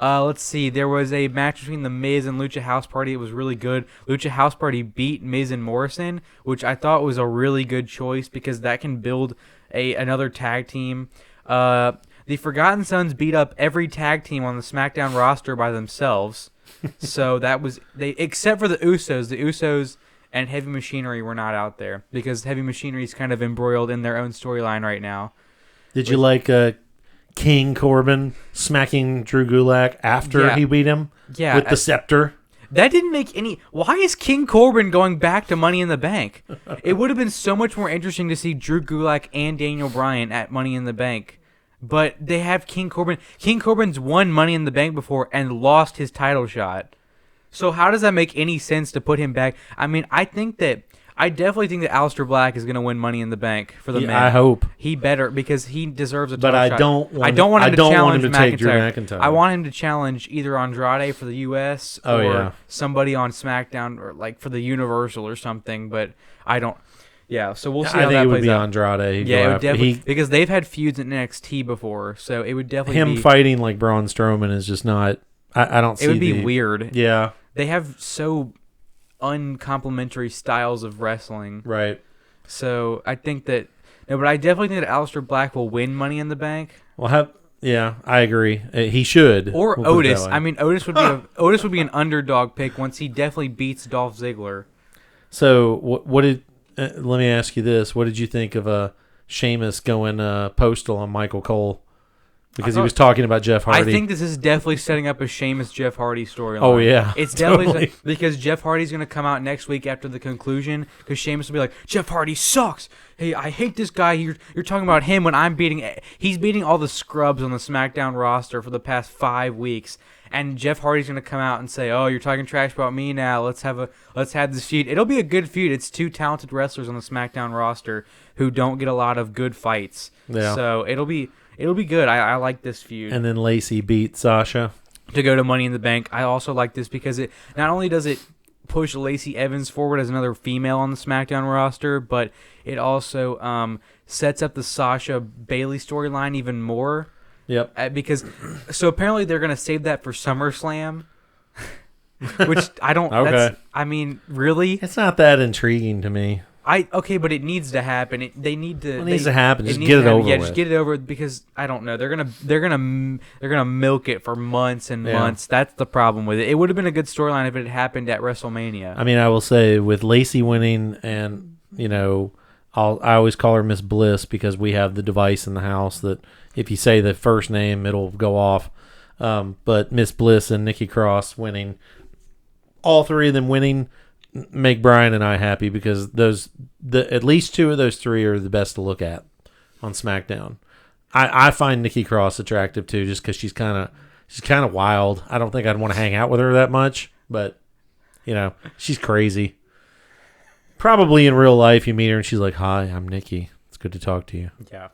[SPEAKER 1] Let's see. There was a match between The Miz and Lucha House Party. It was really good. Lucha House Party beat Miz and Morrison, which I thought was a really good choice because that can build another tag team. The Forgotten Sons beat up every tag team on the SmackDown roster by themselves. So that was except for the Usos. The Usos and Heavy Machinery were not out there because Heavy Machinery is kind of embroiled in their own storyline right now.
[SPEAKER 2] Did you like King Corbin smacking Drew Gulak after he beat him with the scepter?
[SPEAKER 1] That didn't make any... Why is King Corbin going back to Money in the Bank? It would have been so much more interesting to see Drew Gulak and Daniel Bryan at Money in the Bank. But they have King Corbin. King Corbin's won Money in the Bank before and lost his title shot. So how does that make any sense to put him back? I mean, I definitely think that Aleister Black is going to win Money in the Bank for the men.
[SPEAKER 2] I hope
[SPEAKER 1] he better because he deserves a title
[SPEAKER 2] shot.
[SPEAKER 1] I don't want him to challenge
[SPEAKER 2] take Drew McIntyre.
[SPEAKER 1] I want him to challenge either Andrade for the U.S. or somebody on SmackDown or like for the Universal or something. But I don't. Yeah, so we'll see how that plays out.
[SPEAKER 2] I think it would be Andrade.
[SPEAKER 1] Yeah, it would definitely because they've had feuds in NXT before, so it would definitely
[SPEAKER 2] be fighting like Braun Strowman is just not. I don't see.
[SPEAKER 1] It would be weird.
[SPEAKER 2] Yeah,
[SPEAKER 1] they have so uncomplimentary styles of wrestling.
[SPEAKER 2] Right.
[SPEAKER 1] So I think that but I definitely think that Aleister Black will win Money in the Bank.
[SPEAKER 2] Well, I agree. He should.
[SPEAKER 1] Or Otis. I mean, Otis would be an underdog pick once he definitely beats Dolph Ziggler.
[SPEAKER 2] So what did? Let me ask you this: what did you think of Sheamus going postal on Michael Cole? Because he was talking about Jeff Hardy.
[SPEAKER 1] I think this is definitely setting up a Sheamus Jeff Hardy storyline.
[SPEAKER 2] Oh, yeah.
[SPEAKER 1] It's definitely because Jeff Hardy's going to come out next week after the conclusion because Sheamus will be like, Jeff Hardy sucks. Hey, I hate this guy. You're talking about him when he's beating all the scrubs on the SmackDown roster for the past 5 weeks. And Jeff Hardy's going to come out and say, "Oh, you're talking trash about me now. Let's have this feud." It'll be a good feud. It's two talented wrestlers on the SmackDown roster who don't get a lot of good fights.
[SPEAKER 2] Yeah.
[SPEAKER 1] So it'll be good. I like this feud.
[SPEAKER 2] And then Lacey beat Sasha
[SPEAKER 1] to go to Money in the Bank. I also like this because it not only does it push Lacey Evans forward as another female on the SmackDown roster, but it also sets up the Sasha Bayley storyline even more.
[SPEAKER 2] Yep.
[SPEAKER 1] Because so apparently they're gonna save that for SummerSlam, which I don't.
[SPEAKER 2] Okay.
[SPEAKER 1] I mean, really,
[SPEAKER 2] it's not that intriguing to me.
[SPEAKER 1] But it needs to happen. They need to.
[SPEAKER 2] It needs to happen. Just get it over with.
[SPEAKER 1] Yeah, just get it over with because I don't know. They're gonna milk it for months and months. That's the problem with it. It would have been a good storyline if it had happened at WrestleMania.
[SPEAKER 2] I mean, I will say with Lacey winning, and I always call her Miss Bliss because we have the device in the house that if you say the first name, it'll go off. But Miss Bliss and Nikki Cross winning, all three of them winning, make Brian and I happy because at least two of those three are the best to look at on SmackDown. I find Nikki Cross attractive too, just because she's kind of wild. I don't think I'd want to hang out with her that much, but she's crazy. probably in real life you meet her and she's like, "Hi, I'm Nikki. It's good to talk to you."
[SPEAKER 1] Yeah.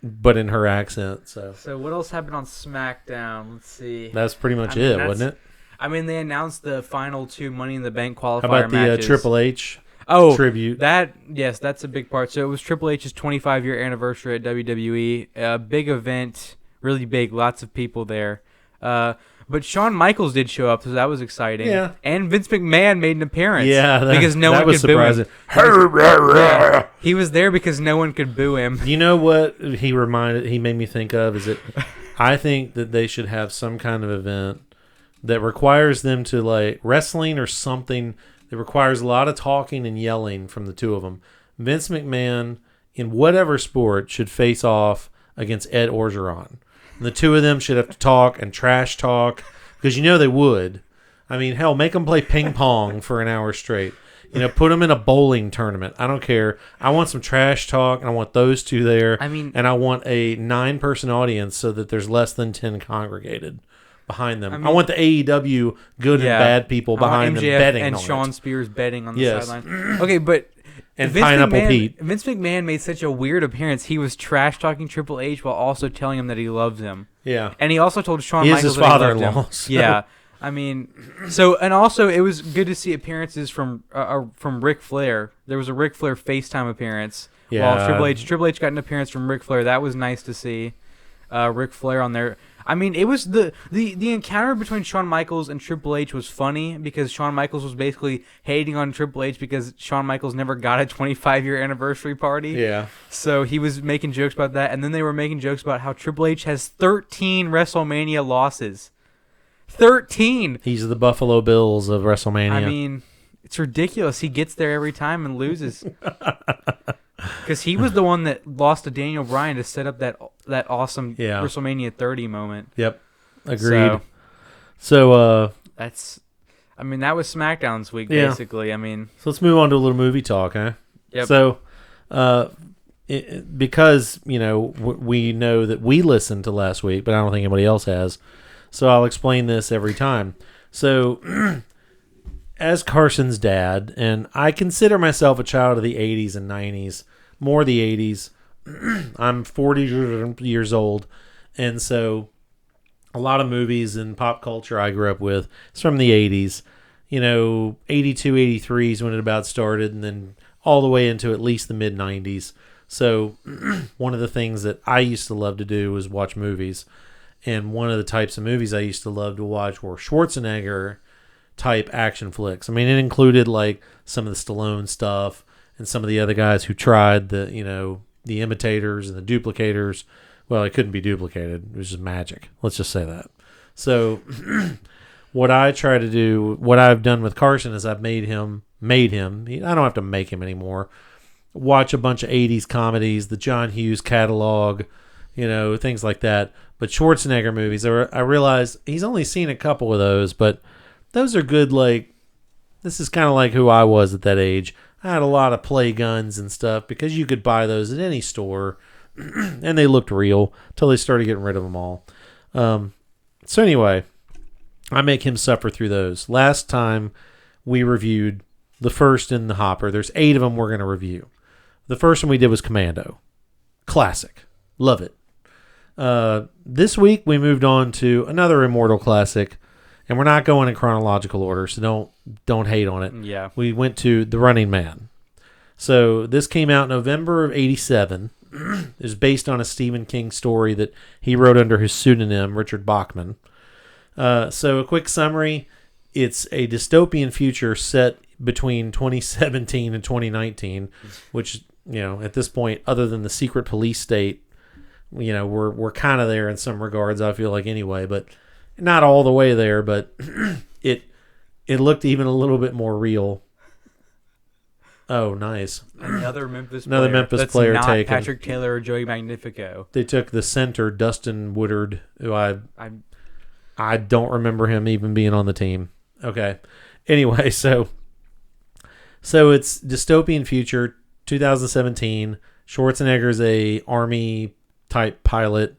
[SPEAKER 2] But in her accent, so.
[SPEAKER 1] So what else happened on SmackDown? Let's see.
[SPEAKER 2] That's pretty much wasn't it?
[SPEAKER 1] I mean, they announced the final 2 Money in the Bank qualifier
[SPEAKER 2] How about the
[SPEAKER 1] matches.
[SPEAKER 2] Triple H tribute?
[SPEAKER 1] Yes, that's a big part. So it was Triple H's 25-year anniversary at WWE. A big event, really big, lots of people there. But Shawn Michaels did show up, so that was exciting.
[SPEAKER 2] Yeah.
[SPEAKER 1] And Vince McMahon made an appearance.
[SPEAKER 2] Yeah,
[SPEAKER 1] because no one could boo him. Yeah, he was there because no one could boo him.
[SPEAKER 2] You know what he made me think of is that I think that they should have some kind of event that requires them to, like, wrestling or something that requires a lot of talking and yelling from the two of them. Vince McMahon, in whatever sport, should face off against Ed Orgeron. And the two of them should have to talk and trash talk because you know they would. I mean, hell, make them play ping pong for an hour straight. You know, put them in a bowling tournament. I don't care. I want some trash talk, and I want those two there.
[SPEAKER 1] I mean,
[SPEAKER 2] and I want a 9-person audience so that there's less than 10 congregated behind them. I want the AEW good and bad people behind them betting
[SPEAKER 1] and
[SPEAKER 2] on
[SPEAKER 1] Sean
[SPEAKER 2] it.
[SPEAKER 1] Spears betting on the sideline. Okay, but
[SPEAKER 2] and Pineapple Pete.
[SPEAKER 1] Vince McMahon made such a weird appearance. He was trash talking Triple H while also telling him that he loves him.
[SPEAKER 2] Yeah,
[SPEAKER 1] and he also told Shawn
[SPEAKER 2] he
[SPEAKER 1] Michaels
[SPEAKER 2] is his father-in-law.
[SPEAKER 1] So. Yeah. I mean, and also it was good to see appearances from Ric Flair. There was a Ric Flair FaceTime appearance.
[SPEAKER 2] Yeah.
[SPEAKER 1] While Triple H got an appearance from Ric Flair. That was nice to see. Ric Flair on there. I mean, it was the encounter between Shawn Michaels and Triple H was funny because Shawn Michaels was basically hating on Triple H because Shawn Michaels never got a 25-year anniversary party.
[SPEAKER 2] Yeah.
[SPEAKER 1] So he was making jokes about that, and then they were making jokes about how Triple H has 13 WrestleMania losses. 13.
[SPEAKER 2] He's the Buffalo Bills of WrestleMania.
[SPEAKER 1] I mean, it's ridiculous. He gets there every time and loses. Because he was the one that lost to Daniel Bryan to set up that awesome WrestleMania 30 moment.
[SPEAKER 2] Yep. Agreed. So
[SPEAKER 1] that's, I mean, that was SmackDown's week, basically. I mean,
[SPEAKER 2] so let's move on to a little movie talk, huh?
[SPEAKER 1] Yep.
[SPEAKER 2] So, because, you know, we know that we listened to last week, but I don't think anybody else has. So I'll explain this every time. So, as Carson's dad, and I consider myself a child of the 80s and 90s, more the 80s. I'm 40 years old, and so a lot of movies and pop culture I grew up with is from the 80s. You know, 82, 83 is when it about started, and then all the way into at least the mid-90s. So one of the things that I used to love to do was watch movies. And one of the types of movies I used to love to watch were Schwarzenegger type action flicks. I mean, it included like some of the Stallone stuff and some of the other guys who tried the, you know, the imitators and the duplicators. Well, it couldn't be duplicated. It was just magic. Let's just say that. So what I try to do, what I've done with Carson is I've made him, I don't have to make him anymore, watch a bunch of 80s comedies, the John Hughes catalog, you know, things like that. But Schwarzenegger movies, I realized he's only seen a couple of those, but those are good. Like, this is kind of like who I was at that age. I had a lot of play guns and stuff because you could buy those at any store, and they looked real until they started getting rid of them all. So anyway, I make him suffer through those. Last time we reviewed the first in the hopper. There's 8 of them we're going to review. The first one we did was Commando. Classic. Love it. This week we moved on to another Immortal classic, and we're not going in chronological order, so don't hate on it.
[SPEAKER 1] Yeah.
[SPEAKER 2] We went to The Running Man. So this came out November of 87. It was based on a Stephen King story that he wrote under his pseudonym, Richard Bachman. So a quick summary. It's a dystopian future set between 2017 and 2019, which, you know, at this point, other than the secret police state, you know, we're kind of there in some regards, I feel like, anyway, but not all the way there, but it looked even a little bit more real. Oh, nice.
[SPEAKER 1] Another Memphis
[SPEAKER 2] Memphis player
[SPEAKER 1] not
[SPEAKER 2] taken.
[SPEAKER 1] Patrick Taylor or Joey Magnifico.
[SPEAKER 2] They took the center, Dustin Woodard, who I don't remember him even being on the team. Okay. Anyway, so it's dystopian future, 2017. Schwarzenegger's a army type pilot,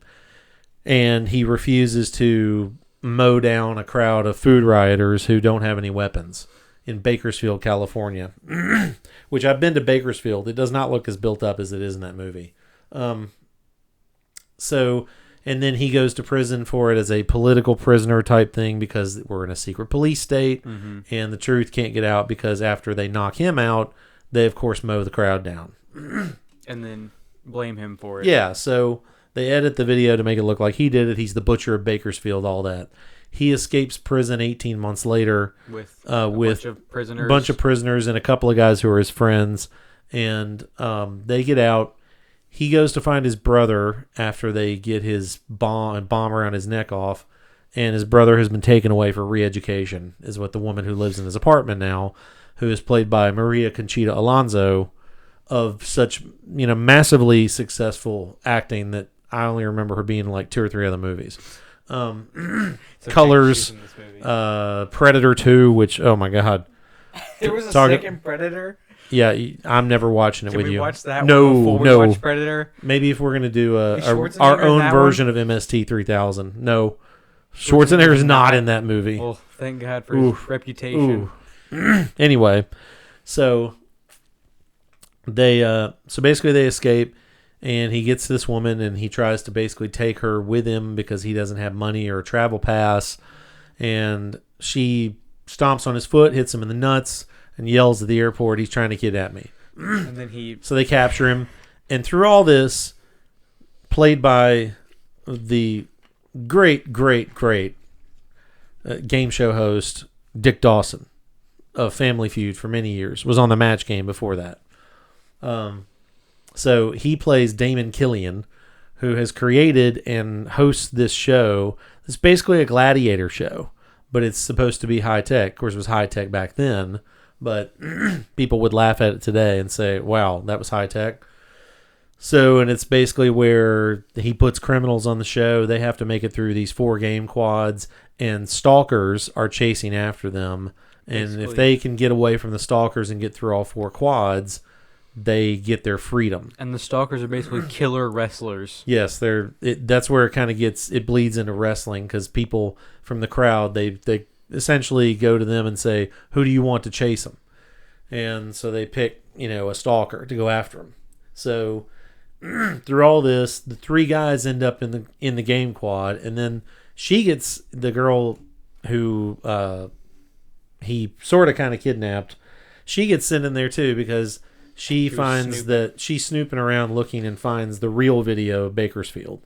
[SPEAKER 2] and he refuses to mow down a crowd of food rioters who don't have any weapons. in Bakersfield, California, which I've been to Bakersfield. It does not look as built up as it is in that movie. And then he goes to prison for it as a political prisoner type thing because we're in a secret police state, and the truth can't get out because after they knock him out, they, of course, mow the crowd down.
[SPEAKER 1] And then blame him for it.
[SPEAKER 2] Yeah, so they edit the video to make it look like he did it. He's the butcher of Bakersfield, all that. He escapes prison 18 months later
[SPEAKER 1] with a bunch of prisoners
[SPEAKER 2] and a couple of guys who are his friends, and they get out. He goes to find his brother after they get his bomb around his neck off, and his brother has been taken away for re-education, is what the woman who lives in his apartment now, who is played by Maria Conchita Alonso, of such massively successful acting that I only remember her being in like 2 or 3 other movies. Colors, Predator 2, which, oh my God.
[SPEAKER 1] There was a second Predator?
[SPEAKER 2] Yeah, I'm never watching it with you.
[SPEAKER 1] Can we watch that
[SPEAKER 2] no,
[SPEAKER 1] before we watch Predator?
[SPEAKER 2] Maybe if we're going to do our own version of MST 3000. No. Schwarzenegger's not in that movie.
[SPEAKER 1] Well, thank God for his reputation.
[SPEAKER 2] Anyway, so basically they escape, and he gets this woman, and he tries to basically take her with him because he doesn't have money or a travel pass, and she stomps on his foot, hits him in the nuts, and yells at the airport, "He's trying to kidnap me."
[SPEAKER 1] And then
[SPEAKER 2] So they capture him, and through all this, played by the great game show host Dick Dawson of Family Feud for many years, was on the Match Game before that. So he plays Damon Killian, who has created and hosts this show. It's basically a gladiator show, but it's supposed to be high tech. Of course, it was high tech back then, but people would laugh at it today and say, wow, that was high tech. So, and it's basically where he puts criminals on the show. They have to make it through these 4 game quads, and stalkers are chasing after them. And if they can get away from the stalkers and get through all 4 quads, they get their freedom.
[SPEAKER 1] And the stalkers are basically killer wrestlers.
[SPEAKER 2] Yes, that's where it kind of it bleeds into wrestling, because people from the crowd, they essentially go to them and say, who do you want to chase them? And so they pick, a stalker to go after them. So through all this, the 3 guys end up in the game quad, and then she gets the girl who he sort of kind of kidnapped. She gets sent in there too because she finds that she's snooping around looking and finds the real video of Bakersfield.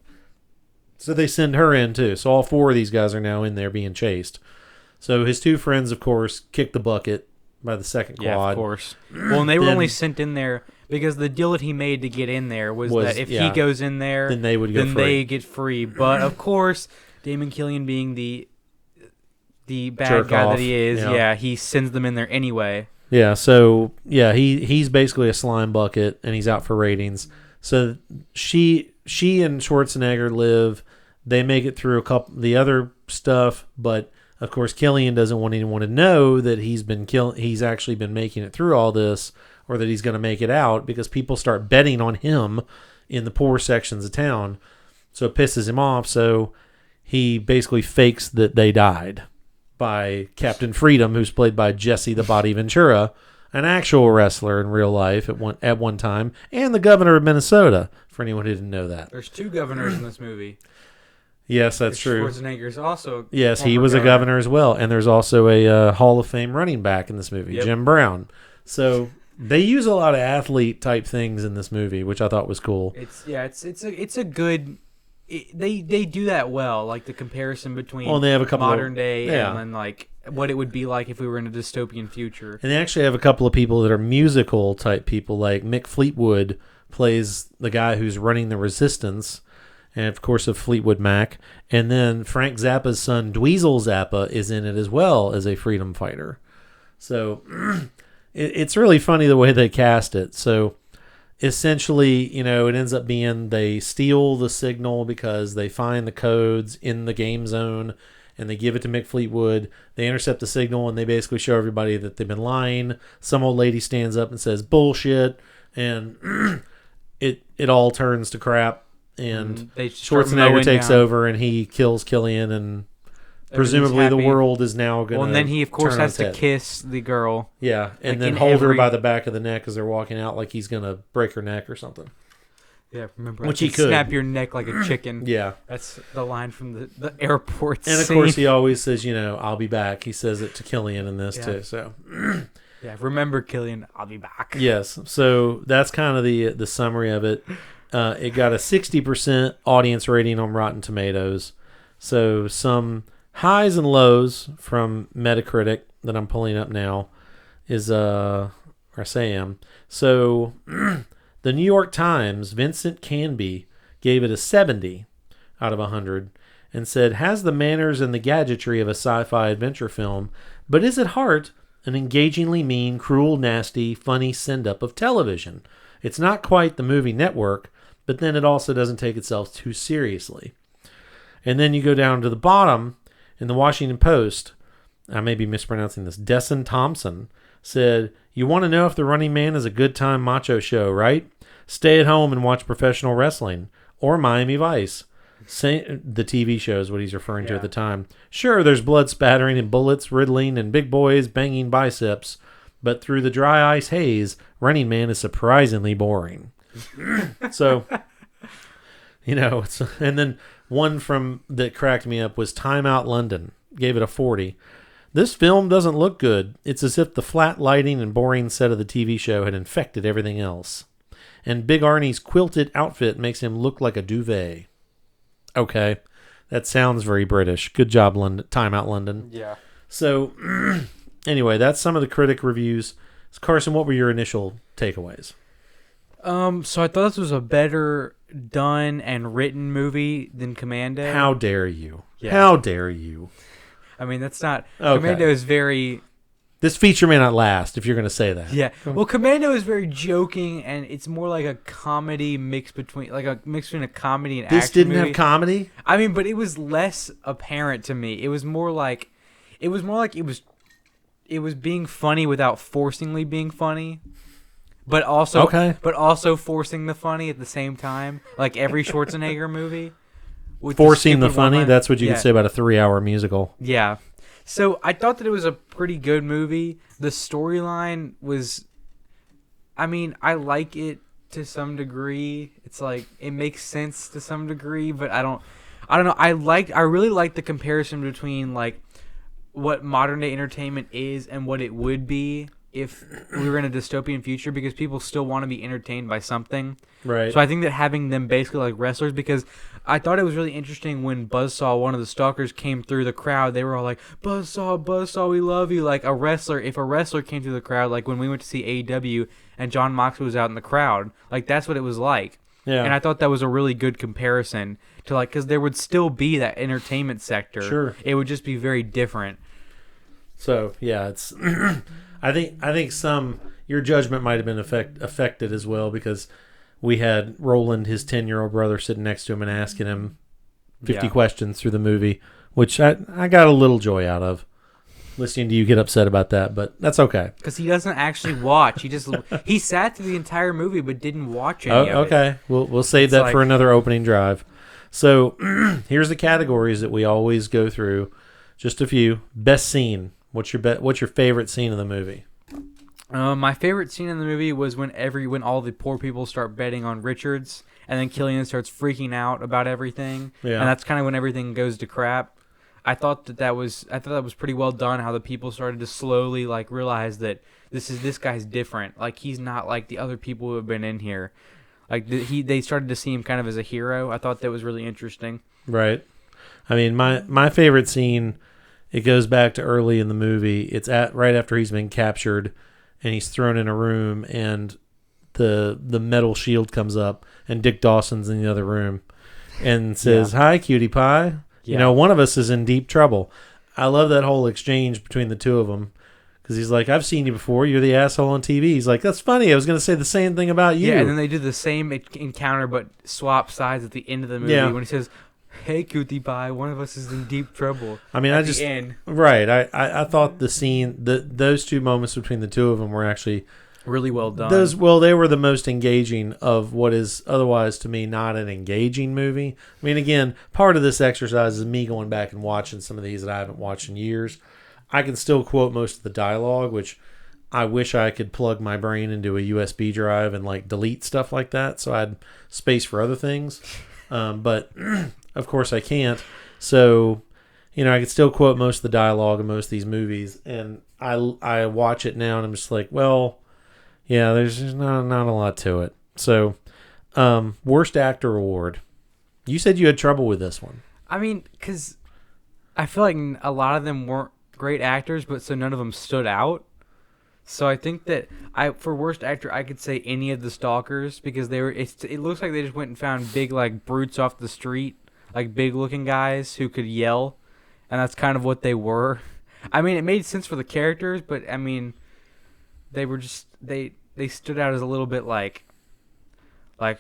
[SPEAKER 2] So they send her in too. So all 4 of these guys are now in there being chased. So his 2 friends, of course, kick the bucket by the second quad.
[SPEAKER 1] Yeah, of course. Well, and they were only sent in there because the deal that he made to get in there was that if he goes in there,
[SPEAKER 2] then they would go free.
[SPEAKER 1] They get free. But of course, Damon Killian being the bad
[SPEAKER 2] jerk
[SPEAKER 1] guy
[SPEAKER 2] off,
[SPEAKER 1] that he is, he sends them in there anyway.
[SPEAKER 2] Yeah, so he's basically a slime bucket, and he's out for ratings. So she and Schwarzenegger live. They make it through the other stuff, but of course Killian doesn't want anyone to know that he's actually been making it through all this, or that he's going to make it out, because people start betting on him in the poor sections of town. So it pisses him off. So he basically fakes that they died by Captain Freedom, who's played by Jesse the Body Ventura, an actual wrestler in real life at one time, and the governor of Minnesota, for anyone who didn't know that.
[SPEAKER 1] There's 2 governors in this movie.
[SPEAKER 2] Yes, that's true.
[SPEAKER 1] Schwarzenegger's also
[SPEAKER 2] yes, he was a governor as well, and there's also a Hall of Fame running back in this movie, Jim Brown. So they use a lot of athlete type things in this movie, which I thought was cool.
[SPEAKER 1] It's a good. They do that well, like the comparison between
[SPEAKER 2] they have a couple
[SPEAKER 1] modern day and then like what it would be like if we were in a dystopian future.
[SPEAKER 2] And they actually have a couple of people that are musical type people, like Mick Fleetwood plays the guy who's running the Resistance, and of course of Fleetwood Mac. And then Frank Zappa's son Dweezil Zappa is in it as well as a freedom fighter. So it's really funny the way they cast it. So essentially, it ends up being they steal the signal because they find the codes in the game zone, and they give it to Mick Fleetwood. They intercept the signal, and they basically show everybody that they've been lying. Some old lady stands up and says bullshit, and it all turns to crap. And Schwarzenegger takes over, and he kills Killian, and presumably the
[SPEAKER 1] happy.
[SPEAKER 2] world is now going to.
[SPEAKER 1] Well, and then he of course
[SPEAKER 2] turn on
[SPEAKER 1] has
[SPEAKER 2] its
[SPEAKER 1] to
[SPEAKER 2] head.
[SPEAKER 1] kiss the girl.
[SPEAKER 2] Yeah, and
[SPEAKER 1] like,
[SPEAKER 2] then
[SPEAKER 1] in
[SPEAKER 2] hold her
[SPEAKER 1] every-
[SPEAKER 2] by the back of the neck as they're walking out, like he's going to break her neck or something.
[SPEAKER 1] Yeah, remember?
[SPEAKER 2] Which
[SPEAKER 1] I
[SPEAKER 2] he
[SPEAKER 1] can
[SPEAKER 2] could.
[SPEAKER 1] snap your neck like a chicken.
[SPEAKER 2] Yeah.
[SPEAKER 1] That's the line from the airport
[SPEAKER 2] And of
[SPEAKER 1] scene.
[SPEAKER 2] course, he always says, I'll be back. He says it to Killian in this,
[SPEAKER 1] Yeah.
[SPEAKER 2] too. So,
[SPEAKER 1] Yeah, remember, Killian, I'll be back.
[SPEAKER 2] yes. So, that's kind of the summary of it. It got a 60% audience rating on Rotten Tomatoes. So, some highs and lows from Metacritic that I'm pulling up now is, or I say am. So, the New York Times, Vincent Canby, gave it a 70 out of 100 and said, has the manners and the gadgetry of a sci-fi adventure film, but is at heart an engagingly mean, cruel, nasty, funny send-up of television. It's not quite the movie Network, but then it also doesn't take itself too seriously. And then you go down to the bottom in the Washington Post, I may be mispronouncing this, Desson Thompson said, you want to know if The Running Man is a good time macho show, right? Stay at home and watch professional wrestling or Miami Vice. The TV show is what he's referring to at the time. Sure, there's blood spattering and bullets riddling and big boys banging biceps, but through the dry ice haze, Running Man is surprisingly boring. So, and then one from that cracked me up was Time Out London. Gave it a 40. This film doesn't look good. It's as if the flat lighting and boring set of the TV show had infected everything else. And Big Arnie's quilted outfit makes him look like a duvet. Okay, that sounds very British. Good job, London. Time Out London.
[SPEAKER 1] Yeah.
[SPEAKER 2] So, anyway, that's some of the critic reviews. Carson, what were your initial takeaways?
[SPEAKER 1] So I thought this was a better done and written movie than Commando.
[SPEAKER 2] How dare you?
[SPEAKER 1] Yeah.
[SPEAKER 2] How dare you?
[SPEAKER 1] I mean, that's not...
[SPEAKER 2] Okay.
[SPEAKER 1] Commando is very...
[SPEAKER 2] This feature may not last if you're going to say that.
[SPEAKER 1] Yeah. Well, Commando is very joking, and it's more like a comedy mix between... Like a mix between a comedy and
[SPEAKER 2] This
[SPEAKER 1] action
[SPEAKER 2] didn't
[SPEAKER 1] movie.
[SPEAKER 2] have comedy?
[SPEAKER 1] I mean, but it was less apparent to me. It was more like... It was being funny without forcingly being funny. But also forcing the funny at the same time. Like every Schwarzenegger movie. with
[SPEAKER 2] Forcing the
[SPEAKER 1] stupid
[SPEAKER 2] funny,
[SPEAKER 1] one-line-
[SPEAKER 2] that's what you
[SPEAKER 1] yeah.
[SPEAKER 2] could say about a 3-hour musical.
[SPEAKER 1] Yeah. So I thought that it was a pretty good movie. The storyline was, I mean, I like it to some degree. It's like, it makes sense to some degree, but I don't know. I really like the comparison between like what modern day entertainment is and what it would be if we were in a dystopian future, because people still want to be entertained by something.
[SPEAKER 2] Right.
[SPEAKER 1] So I think that having them basically like wrestlers, because I thought it was really interesting when Buzzsaw, one of the stalkers, came through the crowd. They were all like, Buzzsaw, we love you. Like if a wrestler came through the crowd, like when we went to see AEW and John Moxley was out in the crowd, like that's what it was like.
[SPEAKER 2] Yeah.
[SPEAKER 1] And I thought that was a really good comparison to like, because there would still be that entertainment sector.
[SPEAKER 2] Sure.
[SPEAKER 1] It would just be very different.
[SPEAKER 2] So yeah, it's. I think some your judgment might have been affected as well, because we had Roland, his 10-year-old brother, sitting next to him and asking him 50 questions through the movie, which I got a little joy out of listening to you get upset about that, but that's okay.
[SPEAKER 1] Because he doesn't actually watch. He sat through the entire movie but didn't watch any of it.
[SPEAKER 2] Okay, we'll save that for another opening drive. So here's the categories that we always go through. Just a few. Best scene. What's your favorite scene in the movie?
[SPEAKER 1] My favorite scene in the movie was when all the poor people start betting on Richards, and then Killian starts freaking out about everything.
[SPEAKER 2] Yeah.
[SPEAKER 1] And that's kind of when everything goes to crap. I thought that was pretty well done. How the people started to slowly like realize that this guy's different. Like he's not like the other people who have been in here. Like they started to see him kind of as a hero. I thought that was really interesting.
[SPEAKER 2] Right. I mean, my favorite scene, it goes back to early in the movie. It's right after he's been captured and he's thrown in a room, and the metal shield comes up, and Dick Dawson's in the other room and says, "Hi, cutie pie.
[SPEAKER 1] Yeah.
[SPEAKER 2] You know, one of us is in deep trouble." I love that whole exchange between the two of them, because he's like, "I've seen you before. You're the asshole on TV." He's like, "That's funny. I was going to say the same thing about you."
[SPEAKER 1] Yeah, and then they do the same encounter but swap sides at the end of the movie when he says, "Hey, cutie pie, one of us is in deep trouble."
[SPEAKER 2] I mean,
[SPEAKER 1] at the end.
[SPEAKER 2] Right. I thought the scene, those two moments between the two of them were actually
[SPEAKER 1] Really well done.
[SPEAKER 2] They were the most engaging of what is otherwise to me not an engaging movie. I mean, again, part of this exercise is me going back and watching some of these that I haven't watched in years. I can still quote most of the dialogue, which I wish I could plug my brain into a USB drive and like delete stuff like that, so I had space for other things. But of course I can't. So, I can still quote most of the dialogue in most of these movies, and I watch it now and I'm just like, well, yeah, there's just not a lot to it. So, worst actor award. You said you had trouble with this one.
[SPEAKER 1] I mean, because I feel like a lot of them weren't great actors, but so none of them stood out. So I think that for worst actor, I could say any of the Stalkers, because they were. It looks like they just went and found big like brutes off the street, like big looking guys who could yell, and that's kind of what they were. I mean, it made sense for the characters, but I mean, they were just they stood out as a little bit like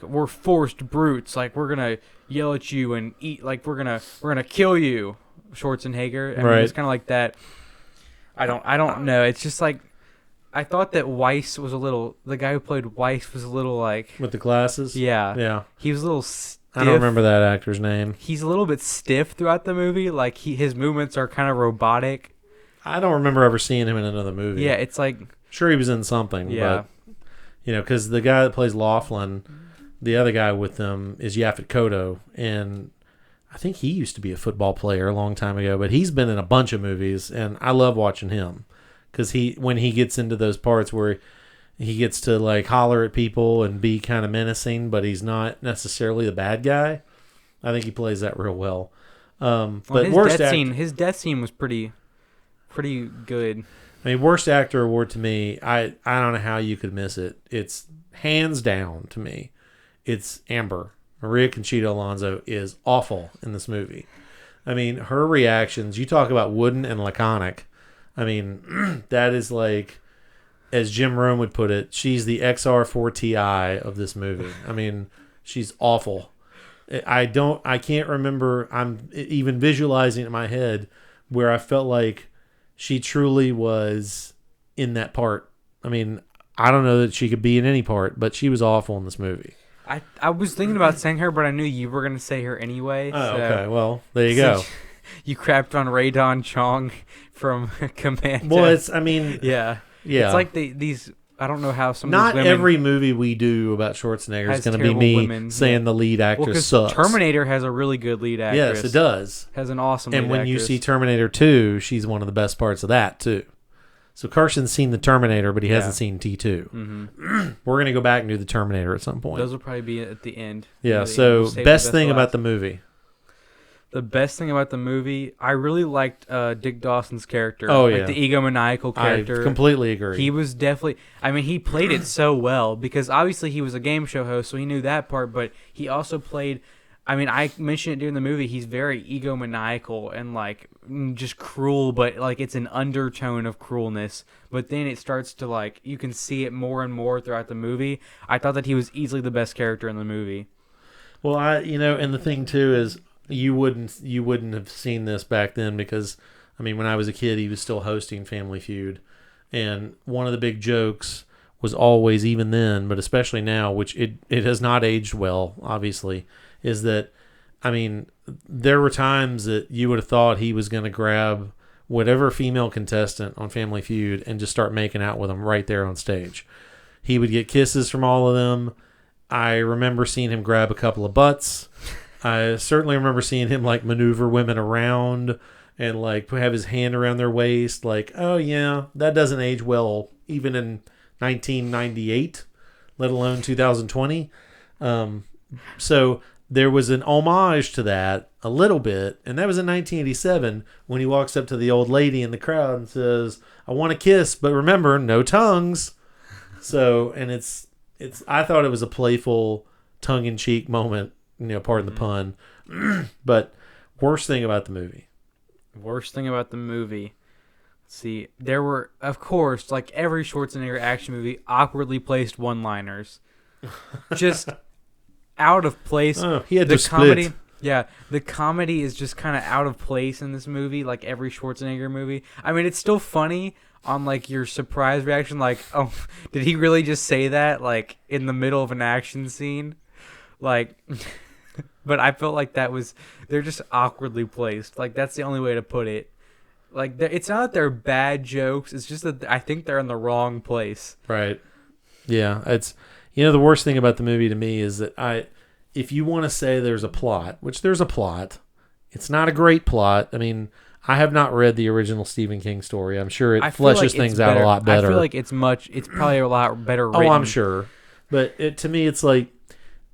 [SPEAKER 1] we're forced brutes, like we're gonna yell at you and eat, like we're gonna kill you, Schwarzenegger. I mean, it's kind of like that. I don't know. It's just like I thought that Weiss was the guy who played Weiss was a little like
[SPEAKER 2] with the glasses.
[SPEAKER 1] Yeah. He was a little stiff.
[SPEAKER 2] I don't remember that actor's name.
[SPEAKER 1] He's a little bit stiff throughout the movie. Like his movements are kind of robotic.
[SPEAKER 2] I don't remember ever seeing him in another movie.
[SPEAKER 1] Yeah, it's like
[SPEAKER 2] sure he was in something.
[SPEAKER 1] Yeah,
[SPEAKER 2] but because the guy that plays Laughlin, the other guy with them is Yaphet Kotto, and I think he used to be a football player a long time ago. But he's been in a bunch of movies, and I love watching him because when he gets into those parts where he gets to like holler at people and be kind of menacing, but he's not necessarily the bad guy. I think he plays that real well. But
[SPEAKER 1] his death scene was pretty good.
[SPEAKER 2] I mean, worst actor award to me, I don't know how you could miss it. It's hands down to me. It's Amber. Maria Conchita Alonso is awful in this movie. I mean, her reactions, you talk about wooden and laconic. I mean, that is like, as Jim Rome would put it, she's the XR4 Ti of this movie. I mean, she's awful. I can't remember, I'm even visualizing in my head where I felt like she truly was in that part. I mean, I don't know that she could be in any part, but she was awful in this movie.
[SPEAKER 1] I was thinking about saying her, but I knew you were going to say her anyway.
[SPEAKER 2] Oh, so okay. Well, there you go.
[SPEAKER 1] You crapped on Ray Don Chong from Commando.
[SPEAKER 2] Well, yeah.
[SPEAKER 1] It's like these. I don't know how some.
[SPEAKER 2] Not every movie we do about Schwarzenegger is going to be me saying the lead actress sucks.
[SPEAKER 1] Terminator has a really good lead actress.
[SPEAKER 2] Yes, it does.
[SPEAKER 1] Has an awesome.
[SPEAKER 2] And when you see Terminator 2, she's one of the best parts of that too. So Carson's seen the Terminator, but he hasn't seen T2. Mm-hmm. We're going to go back and do the Terminator at some point.
[SPEAKER 1] Those will probably be at the end.
[SPEAKER 2] Yeah. So best thing about the movie.
[SPEAKER 1] The best thing about the movie, I really liked Dick Dawson's character.
[SPEAKER 2] Oh, yeah.
[SPEAKER 1] Like the egomaniacal character.
[SPEAKER 2] I completely agree.
[SPEAKER 1] He was definitely... I mean, he played it so well because obviously he was a game show host, so he knew that part, but he also played... I mean, I mentioned it during the movie. He's very egomaniacal and, like, just cruel, but, like, it's an undertone of cruelness. But then it starts to, like, you can see it more and more throughout the movie. I thought that he was easily the best character in the movie.
[SPEAKER 2] Well, and the thing, too, is... You wouldn't have seen this back then because, I mean, when I was a kid, he was still hosting Family Feud. And one of the big jokes was always, even then, but especially now, which it has not aged well, obviously, is that, I mean, there were times that you would have thought he was going to grab whatever female contestant on Family Feud and just start making out with them right there on stage. He would get kisses from all of them. I remember seeing him grab a couple of butts. I certainly remember seeing him like maneuver women around and like have his hand around their waist. Like, oh yeah, that doesn't age well even in 1998, let alone 2020. So there was an homage to that a little bit, and that was in 1987 when he walks up to the old lady in the crowd and says, "I want to kiss, but remember, no tongues." So, and it's I thought it was a playful, tongue-in-cheek moment. Pardon the pun. But worst thing about the movie.
[SPEAKER 1] Worst thing about the movie. Let's see, there were, of course, like every Schwarzenegger action movie, awkwardly placed one-liners. Just out of place.
[SPEAKER 2] Oh, he had
[SPEAKER 1] the
[SPEAKER 2] to
[SPEAKER 1] comedy.
[SPEAKER 2] split.
[SPEAKER 1] Yeah, the comedy is just kind of out of place in this movie, like every Schwarzenegger movie. I mean, it's still funny on like your surprise reaction, like, oh, did he really just say that, like in the middle of an action scene? Like, but I felt like they're just awkwardly placed. Like that's the only way to put it. Like it's not that they're bad jokes. It's just that I think they're in the wrong place.
[SPEAKER 2] Right. Yeah. It's, the worst thing about the movie to me is that if you want to say there's a plot, which there's a plot, it's not a great plot. I mean, I have not read the original Stephen King story. I'm sure it fleshes things out a lot better.
[SPEAKER 1] I feel like it's probably a lot better written.
[SPEAKER 2] Oh, I'm sure. But to me, it's like,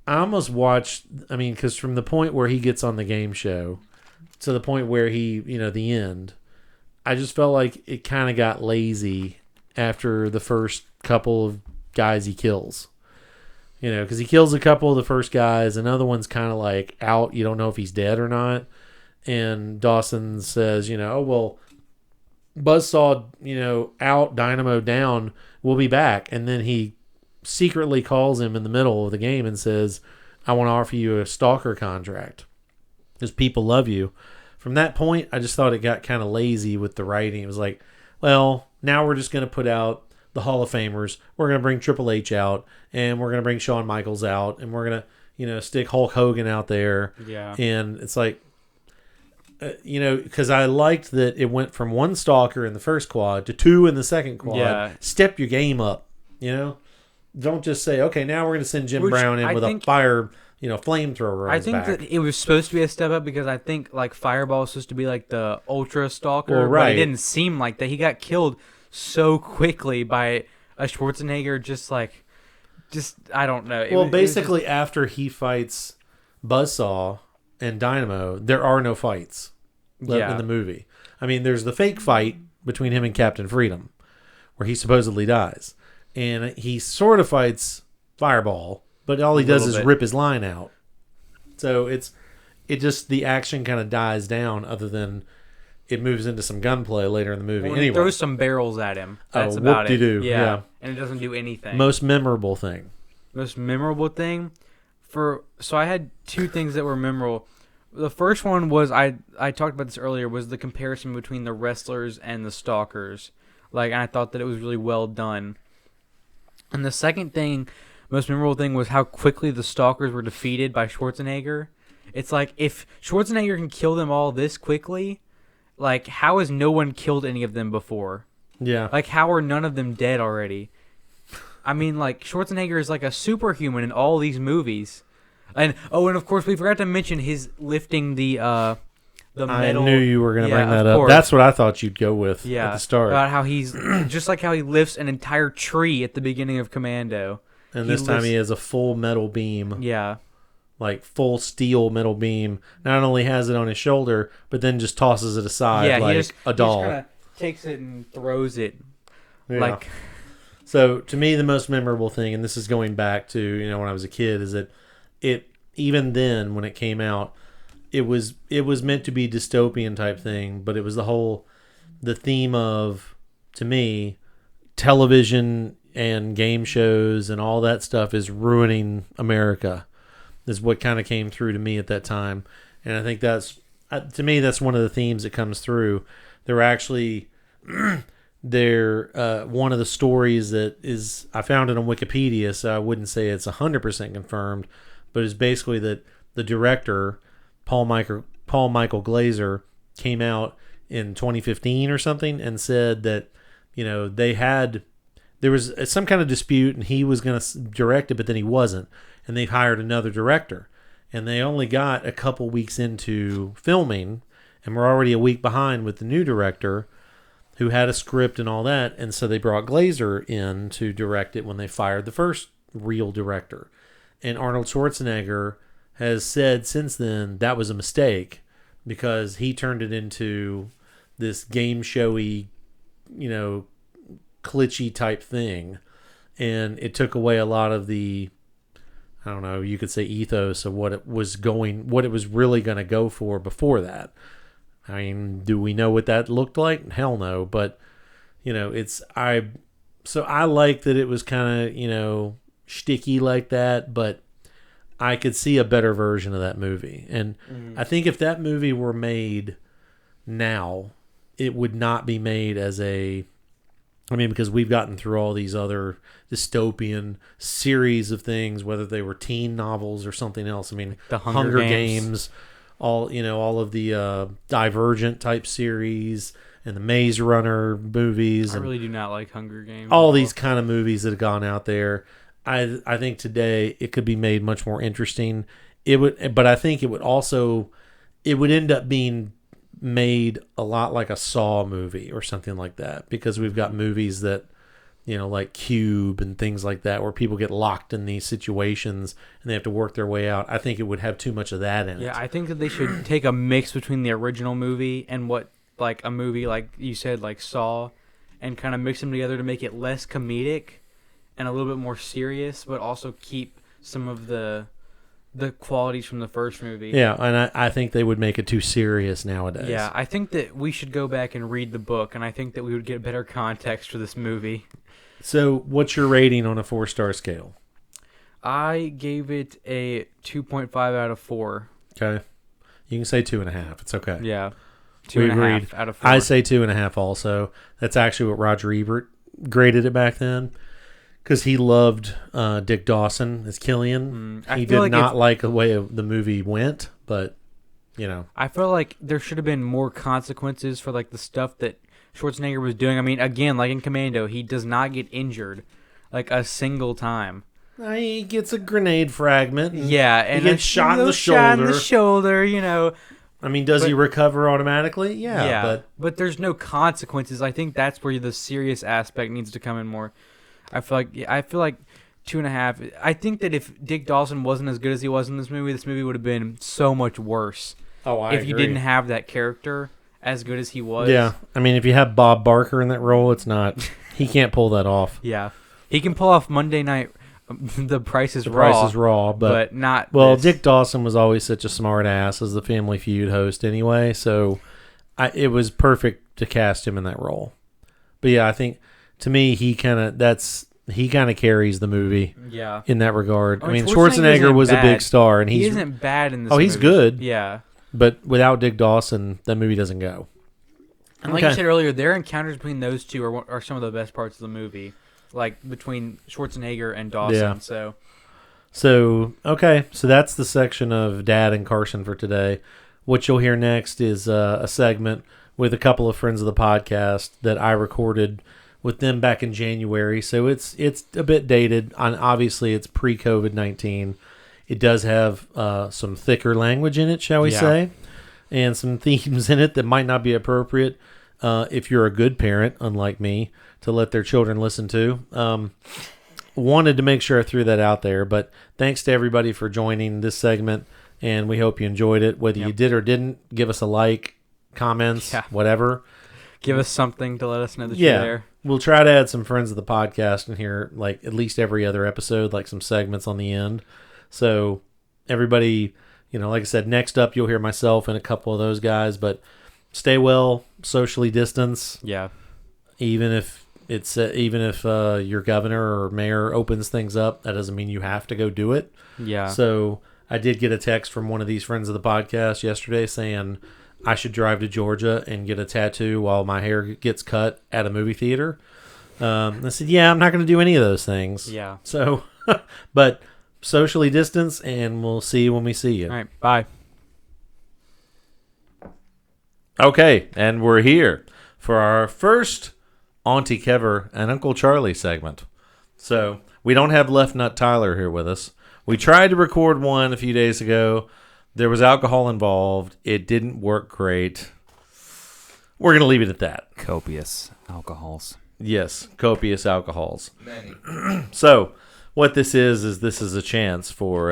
[SPEAKER 2] I almost watched, because from the point where he gets on the game show to the point where he, the end, I just felt like it kind of got lazy after the first couple of guys he kills. Because he kills a couple of the first guys. Another one's kind of like out. You don't know if he's dead or not. And Dawson says, oh, well, Buzzsaw, out, Dynamo down, we'll be back. And then he secretly calls him in the middle of the game and says, I want to offer you a stalker contract because people love you. From that point, I just thought it got kind of lazy with the writing. It was like, well, now we're just going to put out the Hall of Famers. We're going to bring Triple H out, and we're going to bring Shawn Michaels out, and we're going to, stick Hulk Hogan out there.
[SPEAKER 1] Yeah.
[SPEAKER 2] And it's like, because I liked that it went from one stalker in the first quad to two in the second quad.
[SPEAKER 1] Yeah.
[SPEAKER 2] Step your game up, Don't just say, okay, now we're going to send Jim Brown in with a fire, flamethrower on his back.
[SPEAKER 1] I think that it was supposed to be a step up because I think like Fireball was supposed to be like the ultra stalker,
[SPEAKER 2] well, right.
[SPEAKER 1] But it didn't seem like that. He got killed so quickly by a Schwarzenegger, just I don't know.
[SPEAKER 2] Basically after he fights Buzzsaw and Dynamo, there are no fights left in the movie. I mean, there's the fake fight between him and Captain Freedom where he supposedly dies. And he sort of fights Fireball, but all he does is rip his line out. So the action kind of dies down other than it moves into some gunplay later in the movie.
[SPEAKER 1] Well,
[SPEAKER 2] anyway,
[SPEAKER 1] he throws some barrels at him. That's about it.
[SPEAKER 2] Yeah.
[SPEAKER 1] And it doesn't do anything.
[SPEAKER 2] Most memorable thing.
[SPEAKER 1] So I had two things that were memorable. The first one was, I talked about this earlier, was the comparison between the wrestlers and the stalkers. And I thought that it was really well done. And the second thing, most memorable thing, was how quickly the stalkers were defeated by Schwarzenegger. It's like, if Schwarzenegger can kill them all this quickly, how has no one killed any of them before?
[SPEAKER 2] Yeah.
[SPEAKER 1] How are none of them dead already? I mean, Schwarzenegger is like a superhuman in all these movies. And of course, we forgot to mention his lifting the metal.
[SPEAKER 2] I knew you were going to bring that up. That's what I thought you'd go with at the start.
[SPEAKER 1] About how he's just like how he lifts an entire tree at the beginning of Commando.
[SPEAKER 2] And this time he has a full metal beam.
[SPEAKER 1] Yeah.
[SPEAKER 2] Full steel metal beam. Not only has it on his shoulder, but then just tosses it aside a doll.
[SPEAKER 1] He just kind of takes it and throws it.
[SPEAKER 2] Yeah. So to me, the most memorable thing, and this is going back to when I was a kid, is that even then when it came out, it was meant to be dystopian type thing, but it was the theme of, to me, television and game shows and all that stuff is ruining America. Is what kind of came through to me at that time, and I think that's one of the themes that comes through. They're actually one of the stories that is, I found it on Wikipedia, so I wouldn't say it's 100% confirmed, but it's basically that the director Paul Michael Glazer came out in 2015 or something and said that there was some kind of dispute and he was going to direct it, but then he wasn't. And they've hired another director. And they only got a couple weeks into filming, and we're already a week behind with the new director who had a script and all that. And so they brought Glazer in to direct it when they fired the first real director. And Arnold Schwarzenegger has said since then that was a mistake because he turned it into this game showy, glitchy type thing. And it took away a lot of the, I don't know, you could say ethos of what it was really going to go for before that. I mean, do we know what that looked like? Hell no. But, so I like that it was kind of, shticky like that, but I could see a better version of that movie. And I think if that movie were made now, it would not be made as because we've gotten through all these other dystopian series of things, whether they were teen novels or something else. I mean,
[SPEAKER 1] The Hunger
[SPEAKER 2] Games, all of the Divergent type series and the Maze Runner movies.
[SPEAKER 1] I
[SPEAKER 2] and
[SPEAKER 1] really do not like Hunger Games.
[SPEAKER 2] all these kind of movies that have gone out there. I think today it could be made much more interesting. But I think it would end up being made a lot like a Saw movie or something like that, because we've got movies that, like Cube and things like that, where people get locked in these situations and they have to work their way out. I think it would have too much of that in it.
[SPEAKER 1] Yeah, I think that they should take a mix between the original movie and what, like, a movie like you said, like Saw, and kind of mix them together to make it less comedic and a little bit more serious, but also keep some of the qualities from the first movie.
[SPEAKER 2] Yeah, and I think they would make it too serious nowadays.
[SPEAKER 1] Yeah, I think that we should go back and read the book, and I think that we would get better context for this movie.
[SPEAKER 2] So, what's your rating on a 4-star scale?
[SPEAKER 1] I gave it a 2.5 out of 4.
[SPEAKER 2] Okay. You can say 2.5. It's okay.
[SPEAKER 1] Yeah.
[SPEAKER 2] We
[SPEAKER 1] 2.5
[SPEAKER 2] agreed.
[SPEAKER 1] out of 4.
[SPEAKER 2] I say 2.5 also. That's actually what Roger Ebert graded it back then, because he loved Dick Dawson as Killian. He did not like the way the movie went, but,
[SPEAKER 1] I feel like there should have been more consequences for, like, the stuff that Schwarzenegger was doing. I mean, again, like in Commando, he does not get injured, like, a single time.
[SPEAKER 2] He gets a grenade fragment.
[SPEAKER 1] Yeah, and
[SPEAKER 2] he gets shot in the shoulder.
[SPEAKER 1] Shot in the shoulder,
[SPEAKER 2] I mean, does he recover automatically? Yeah.
[SPEAKER 1] But there's no consequences. I think that's where the serious aspect needs to come in more. I feel like 2.5. I think that if Dick Dawson wasn't as good as he was in this movie would have been so much worse.
[SPEAKER 2] Oh, I
[SPEAKER 1] agree. If you didn't have that character as good as he was.
[SPEAKER 2] Yeah, I mean, if you have Bob Barker in that role, it's not. He can't pull that off.
[SPEAKER 1] Yeah, he can pull off Monday Night. The Price is
[SPEAKER 2] Raw, but
[SPEAKER 1] not.
[SPEAKER 2] Well,
[SPEAKER 1] this.
[SPEAKER 2] Dick Dawson was always such a smart ass as the Family Feud host, anyway. So, it was perfect to cast him in that role. But yeah, I think to me he kind of carries the movie.
[SPEAKER 1] Yeah.
[SPEAKER 2] In that regard,
[SPEAKER 1] I mean,
[SPEAKER 2] Schwarzenegger was a big star, and
[SPEAKER 1] he isn't bad in this.
[SPEAKER 2] He's
[SPEAKER 1] movie.
[SPEAKER 2] good.
[SPEAKER 1] Yeah.
[SPEAKER 2] But without Dick Dawson, that movie doesn't go.
[SPEAKER 1] And like you said earlier, their encounters between those two are some of the best parts of the movie. Like between Schwarzenegger and Dawson.
[SPEAKER 2] Yeah. So that's the section of Dad and Carson for today. What you'll hear next is a segment with a couple of friends of the podcast that I recorded with them back in January. So it's a bit dated. Obviously, it's pre-COVID-19. It does have some thicker language in it, shall we say, and some themes in it that might not be appropriate if you're a good parent, unlike me, to let their children listen to. Wanted to make sure I threw that out there, but thanks to everybody for joining this segment, and we hope you enjoyed it. Whether you did or didn't, give us a like, comments, whatever.
[SPEAKER 1] Give us something to let us know that you're there.
[SPEAKER 2] We'll try to add some friends of the podcast in here, like at least every other episode, like some segments on the end. So everybody, like I said, next up you'll hear myself and a couple of those guys, but stay well, socially distance.
[SPEAKER 1] Yeah.
[SPEAKER 2] Even if your governor or mayor opens things up, that doesn't mean you have to go do it.
[SPEAKER 1] Yeah.
[SPEAKER 2] So I did get a text from one of these friends of the podcast yesterday saying I should drive to Georgia and get a tattoo while my hair gets cut at a movie theater. I said, yeah, I'm not going to do any of those things.
[SPEAKER 1] Yeah.
[SPEAKER 2] So, but socially distance, and we'll see you when we see you.
[SPEAKER 1] All right. Bye.
[SPEAKER 2] Okay, and we're here for our first Auntie Kever and Uncle Charlie segment. So we don't have Left Nut Tyler here with us. We tried to record one a few days ago. There was alcohol involved. It didn't work great. We're going to leave it at that.
[SPEAKER 3] Copious alcohols.
[SPEAKER 2] Yes, copious alcohols.
[SPEAKER 4] Many.
[SPEAKER 2] So what this is this is a chance for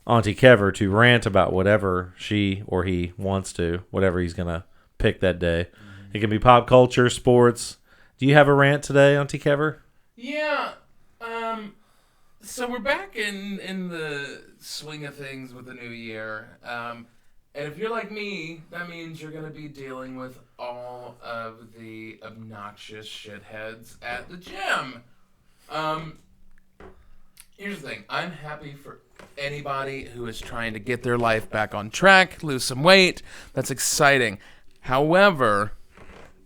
[SPEAKER 2] Auntie Kever to rant about whatever she or he wants to, whatever he's going to pick that day. Mm-hmm. It can be pop culture, sports. Do you have a rant today, Auntie Kever?
[SPEAKER 4] Yeah. So we're back in the swing of things with the new year. And if you're like me, that means you're going to be dealing with all of the obnoxious shitheads at the gym. Here's the thing. I'm happy for anybody who is trying to get their life back on track, lose some weight. That's exciting. However,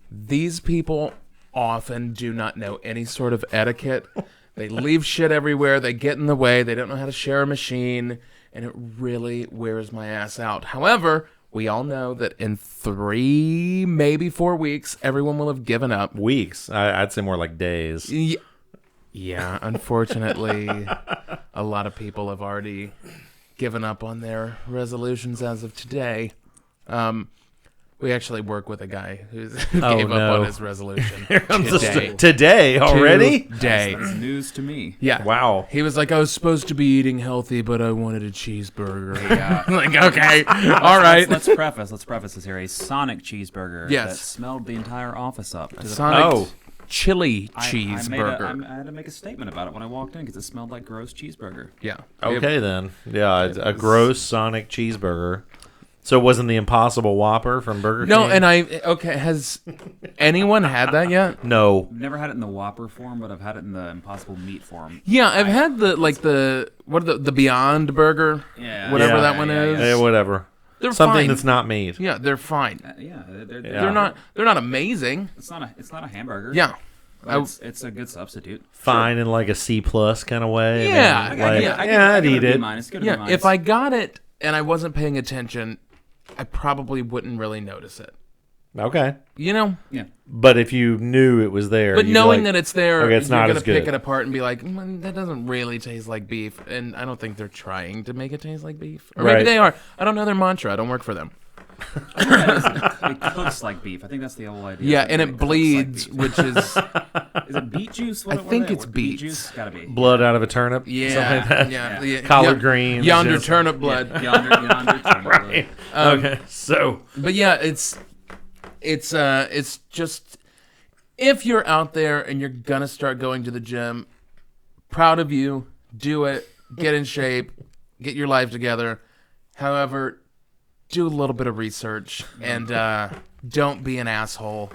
[SPEAKER 4] these people often do not know any sort of etiquette. They leave shit everywhere. They get in the way. They don't know how to share a machine. And it really wears my ass out. However, we all know that in 3, maybe 4 weeks, everyone will have given up.
[SPEAKER 2] Weeks. I'd say more like days.
[SPEAKER 4] Yeah, unfortunately, a lot of people have already given up on their resolutions as of today. We actually work with a guy who gave up on his resolution
[SPEAKER 2] Today already?
[SPEAKER 4] Today.
[SPEAKER 3] That's news to me.
[SPEAKER 4] Yeah.
[SPEAKER 2] Wow.
[SPEAKER 4] He was like, I was supposed to be eating healthy, but I wanted a cheeseburger. Yeah. Like, okay, all right.
[SPEAKER 3] Let's preface this here. A Sonic cheeseburger that smelled the entire office up. To the
[SPEAKER 4] Sonic chili cheeseburger.
[SPEAKER 3] I had to make a statement about it when I walked in because it smelled like gross cheeseburger.
[SPEAKER 4] Yeah.
[SPEAKER 2] Okay, then. Yeah, a gross Sonic cheeseburger. So it wasn't the Impossible Whopper from Burger King?
[SPEAKER 4] No, and has anyone had that yet?
[SPEAKER 2] No.
[SPEAKER 3] I've never had it in the Whopper form, but I've had it in the Impossible Meat form.
[SPEAKER 4] Yeah, I've had the Beyond Burger, whatever that one is.
[SPEAKER 2] Yeah, whatever.
[SPEAKER 4] They're
[SPEAKER 2] something
[SPEAKER 4] fine.
[SPEAKER 2] that's not meat.
[SPEAKER 4] Yeah, they're fine.
[SPEAKER 3] They're
[SPEAKER 4] not amazing.
[SPEAKER 3] It's not a hamburger.
[SPEAKER 4] Yeah.
[SPEAKER 3] It's a good substitute.
[SPEAKER 2] Fine in like a C+ kind of way.
[SPEAKER 4] Yeah.
[SPEAKER 2] I'd eat it.
[SPEAKER 4] Yeah, if I got it and I wasn't paying attention, I probably wouldn't really notice it.
[SPEAKER 2] Okay.
[SPEAKER 4] You know?
[SPEAKER 3] Yeah.
[SPEAKER 2] But if you knew it was there.
[SPEAKER 4] But knowing that it's there,
[SPEAKER 2] okay, it's
[SPEAKER 4] you're going to
[SPEAKER 2] pick
[SPEAKER 4] it apart and be like, that doesn't really taste like beef. And I don't think they're trying to make it taste like beef. Or maybe they are. I don't know their mantra. I don't work for them.
[SPEAKER 3] It cooks like beef. I think that's the whole idea.
[SPEAKER 4] Yeah, and it bleeds, which is...
[SPEAKER 3] Is it beet juice?
[SPEAKER 4] I think it's beets.
[SPEAKER 3] Beet juice? Gotta be.
[SPEAKER 2] Blood out of a turnip?
[SPEAKER 4] Yeah.
[SPEAKER 2] Something like that?
[SPEAKER 4] Yeah.
[SPEAKER 2] Collard greens.
[SPEAKER 4] Yonder turnip blood.
[SPEAKER 3] Yonder turnip
[SPEAKER 2] right.
[SPEAKER 3] blood.
[SPEAKER 2] Okay, so...
[SPEAKER 4] But yeah, it's just... If you're out there and you're going to start going to the gym, proud of you. Do it. Get in shape. Get your life together. However... do a little bit of research and don't be an asshole.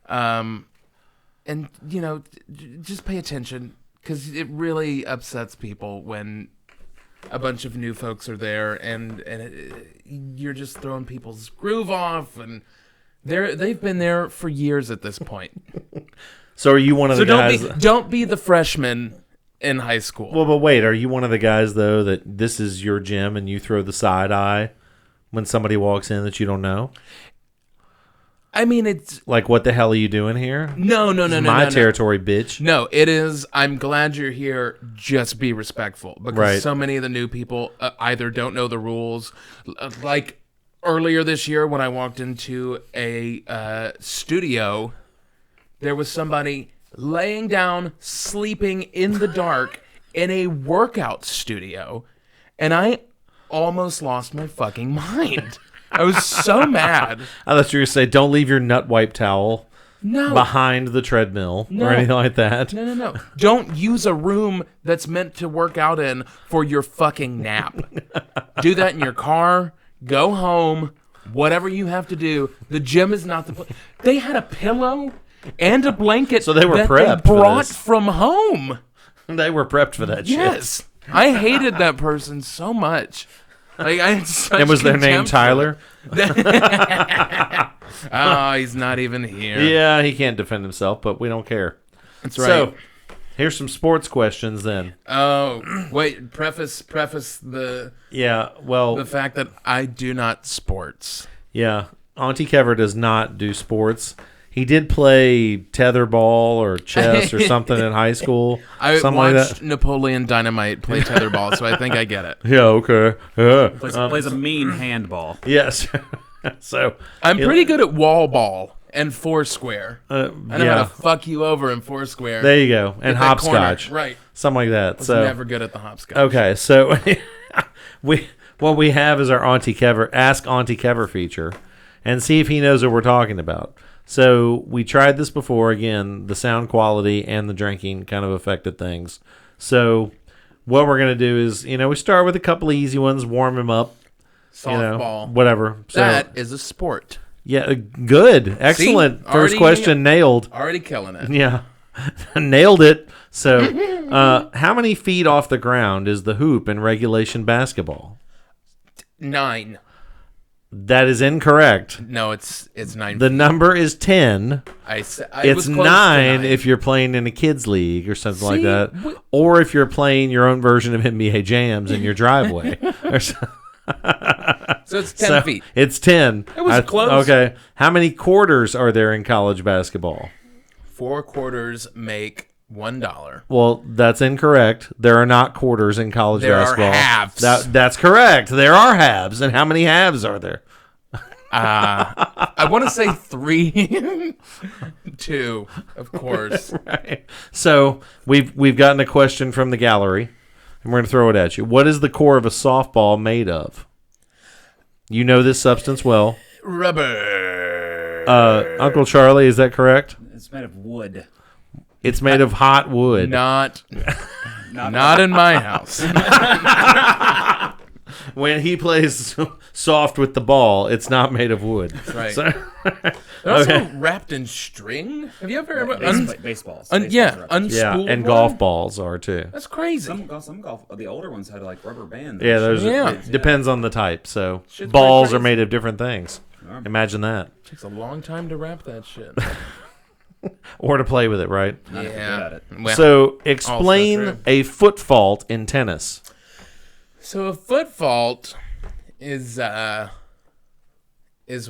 [SPEAKER 4] And, just pay attention because it really upsets people when a bunch of new folks are there and you're just throwing people's groove off and they've been there for years at this point.
[SPEAKER 2] So are you one of the guys...
[SPEAKER 4] don't be the freshman in high school.
[SPEAKER 2] Well, but wait, are you one of the guys, though, that this is your gym and you throw the side eye when somebody walks in that you don't know?
[SPEAKER 4] I mean, it's...
[SPEAKER 2] Like, what the hell are you doing here?
[SPEAKER 4] No.
[SPEAKER 2] My territory, bitch.
[SPEAKER 4] No, it is, I'm glad you're here, just be respectful. Because so many of the new people either don't know the rules. Like, earlier this year when I walked into a studio, there was somebody laying down, sleeping in the dark in a workout studio. And I almost lost my fucking mind. I was so mad.
[SPEAKER 2] I thought you were going to say, don't leave your nut wipe towel behind the treadmill or anything like that.
[SPEAKER 4] No. Don't use a room that's meant to work out in for your fucking nap. Do that in your car. Go home. Whatever you have to do. The gym is not the place. They had a pillow and a blanket
[SPEAKER 2] so they were prepped
[SPEAKER 4] they brought from home.
[SPEAKER 2] They were prepped for that shit.
[SPEAKER 4] Yes. I hated that person so much. Like, I had such
[SPEAKER 2] and was their name Tyler?
[SPEAKER 4] Oh, he's not even here.
[SPEAKER 2] Yeah, he can't defend himself, but we don't care.
[SPEAKER 4] That's right.
[SPEAKER 2] So, here's some sports questions then.
[SPEAKER 4] Oh, wait, preface the...
[SPEAKER 2] Yeah, well...
[SPEAKER 4] the fact that I do not sports.
[SPEAKER 2] Yeah, Auntie Kever does not do sports. He did play tetherball or chess or something in high school.
[SPEAKER 4] I
[SPEAKER 2] something
[SPEAKER 4] watched
[SPEAKER 2] like that.
[SPEAKER 4] Napoleon Dynamite play tetherball, so I think I get it.
[SPEAKER 2] Yeah, okay.
[SPEAKER 3] Plays a mean handball.
[SPEAKER 2] Yes. So
[SPEAKER 4] I'm pretty good at wall ball and foursquare. I know how to fuck you over in foursquare.
[SPEAKER 2] There you go. And hopscotch.
[SPEAKER 4] Right.
[SPEAKER 2] Something like that.
[SPEAKER 4] I was never good at the hopscotch.
[SPEAKER 2] Okay, so what we have is our Auntie Kever Ask Auntie Kever feature, and see if he knows what we're talking about. So we tried this before. Again, the sound quality and the drinking kind of affected things. So what we're going to do is, we start with a couple of easy ones, warm him up.
[SPEAKER 4] Softball.
[SPEAKER 2] Whatever. So,
[SPEAKER 4] that is a sport.
[SPEAKER 2] Yeah, good. Excellent.
[SPEAKER 4] See?
[SPEAKER 2] First question nailed.
[SPEAKER 4] Already killing it.
[SPEAKER 2] Yeah. Nailed it. So, how many feet off the ground is the hoop in regulation basketball?
[SPEAKER 4] 9.
[SPEAKER 2] That is incorrect.
[SPEAKER 4] No, it's 9.
[SPEAKER 2] The number is 10.
[SPEAKER 4] It's
[SPEAKER 2] It's 9 if you're playing in a kids league or something like that, or if you're playing your own version of NBA Jams in your driveway.
[SPEAKER 4] So it's 10 feet.
[SPEAKER 2] It's 10.
[SPEAKER 4] It was close.
[SPEAKER 2] Okay. How many quarters are there in college basketball?
[SPEAKER 4] 4 quarters make $1.
[SPEAKER 2] Well, that's incorrect. There are not quarters in college basketball.
[SPEAKER 4] There are halves.
[SPEAKER 2] That's correct. There are halves. And how many halves are there?
[SPEAKER 4] I want to say 3. 2, of course.
[SPEAKER 2] Right. So we've gotten a question from the gallery, and we're going to throw it at you. What is the core of a softball made of? You know this substance well.
[SPEAKER 4] Rubber.
[SPEAKER 2] Uncle Charlie, is that correct?
[SPEAKER 3] It's made of wood.
[SPEAKER 2] It's made of hot wood.
[SPEAKER 4] Not in my house.
[SPEAKER 2] When he plays soft with the ball, it's not made of wood.
[SPEAKER 4] Right.
[SPEAKER 2] So,
[SPEAKER 4] They're also wrapped in string. Have you ever
[SPEAKER 3] Baseballs.
[SPEAKER 4] yeah,
[SPEAKER 2] yeah,
[SPEAKER 4] unspooled
[SPEAKER 2] and
[SPEAKER 4] one?
[SPEAKER 2] golf balls are too.
[SPEAKER 4] That's crazy.
[SPEAKER 3] Some golf. The older ones had like rubber bands.
[SPEAKER 2] Yeah, there's
[SPEAKER 4] Yeah.
[SPEAKER 2] it depends on the type. So
[SPEAKER 4] Shit's
[SPEAKER 2] balls
[SPEAKER 4] pretty
[SPEAKER 2] are
[SPEAKER 4] crazy.
[SPEAKER 2] made of different things. Imagine that,
[SPEAKER 4] Takes a long time to wrap that shit.
[SPEAKER 2] or to play with it, right?
[SPEAKER 3] Not if you're good at it.
[SPEAKER 4] Well,
[SPEAKER 2] So explain
[SPEAKER 4] true.
[SPEAKER 2] a foot fault in tennis.
[SPEAKER 4] so a foot fault is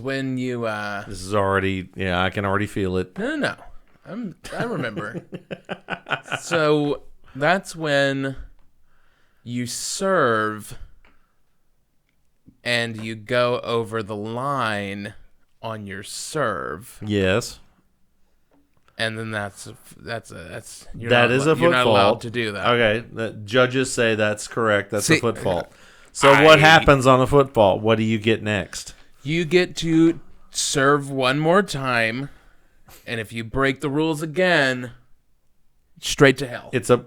[SPEAKER 4] when you
[SPEAKER 2] This is already, yeah, I can already feel it.
[SPEAKER 4] no. I remember. So that's when you serve and you go over the line on your serve,
[SPEAKER 2] Yes,
[SPEAKER 4] and then that's you're
[SPEAKER 2] that
[SPEAKER 4] not
[SPEAKER 2] is
[SPEAKER 4] allo-
[SPEAKER 2] a foot
[SPEAKER 4] you're not
[SPEAKER 2] fault.
[SPEAKER 4] allowed to do that.
[SPEAKER 2] Okay, the judges say that's correct. That's
[SPEAKER 4] See,
[SPEAKER 2] a foot fault. So what happens on a foot fault? What do you get next?
[SPEAKER 4] You get to serve one more time, and if you break the rules again, straight to hell.
[SPEAKER 2] It's a.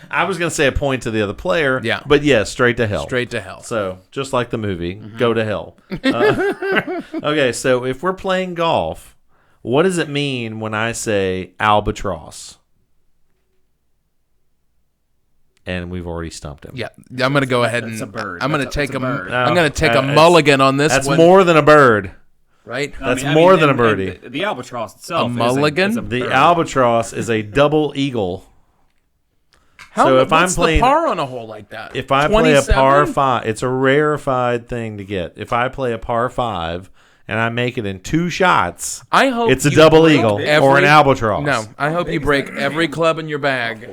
[SPEAKER 2] I was gonna say a point to the other player.
[SPEAKER 4] Yeah.
[SPEAKER 2] but yeah, straight to hell.
[SPEAKER 4] Straight to hell.
[SPEAKER 2] So just like the movie, go to hell. Okay, so if we're playing golf, what does it mean when I say albatross? And we've already stumped him.
[SPEAKER 4] Yeah, I'm gonna go ahead and
[SPEAKER 3] That's a bird.
[SPEAKER 4] I'm gonna
[SPEAKER 3] That's
[SPEAKER 4] take
[SPEAKER 3] a bird.
[SPEAKER 4] I'm gonna take a
[SPEAKER 2] it's-
[SPEAKER 4] mulligan on this
[SPEAKER 2] That's
[SPEAKER 4] one.
[SPEAKER 2] more than a bird.
[SPEAKER 4] Right?
[SPEAKER 2] That's more than a birdie.
[SPEAKER 3] The albatross itself.
[SPEAKER 4] A mulligan?
[SPEAKER 3] Is a
[SPEAKER 2] The
[SPEAKER 3] bird.
[SPEAKER 2] albatross is a double eagle.
[SPEAKER 4] How,
[SPEAKER 2] so if I'm
[SPEAKER 4] what's
[SPEAKER 2] playing-
[SPEAKER 4] the par on a hole like that?
[SPEAKER 2] If I play a
[SPEAKER 4] 27?
[SPEAKER 2] par 5, it's a rarefied thing to get. If I play a par 5 and I make it in 2 shots,
[SPEAKER 4] I hope
[SPEAKER 2] it's a
[SPEAKER 4] you
[SPEAKER 2] double
[SPEAKER 4] break
[SPEAKER 2] eagle
[SPEAKER 4] every-
[SPEAKER 2] or an albatross.
[SPEAKER 4] No, I hope you break every club in your bag.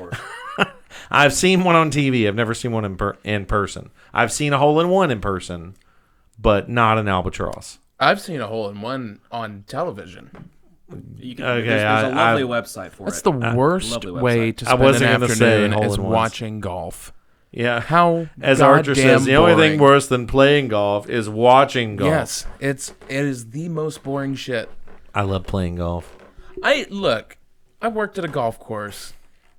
[SPEAKER 2] I've seen one on TV. I've never seen one in person. I've seen a hole in one in person, but not an albatross.
[SPEAKER 4] I've seen a hole in one on television.
[SPEAKER 3] You can,
[SPEAKER 2] Okay,
[SPEAKER 3] there's a lovely
[SPEAKER 2] I-
[SPEAKER 3] website for
[SPEAKER 4] That's
[SPEAKER 3] it.
[SPEAKER 4] the worst
[SPEAKER 3] lovely
[SPEAKER 4] way
[SPEAKER 3] website.
[SPEAKER 4] to
[SPEAKER 2] I
[SPEAKER 4] spend
[SPEAKER 2] wasn't
[SPEAKER 4] an
[SPEAKER 2] gonna say
[SPEAKER 4] afternoon is
[SPEAKER 2] hole-in-ones.
[SPEAKER 4] watching golf.
[SPEAKER 2] Yeah.
[SPEAKER 4] How
[SPEAKER 2] As Archer
[SPEAKER 4] goddamn
[SPEAKER 2] says, the only thing
[SPEAKER 4] boring.
[SPEAKER 2] worse than playing golf is watching golf.
[SPEAKER 4] Yes, it is the most boring shit.
[SPEAKER 2] I love playing golf.
[SPEAKER 4] I worked at a golf course,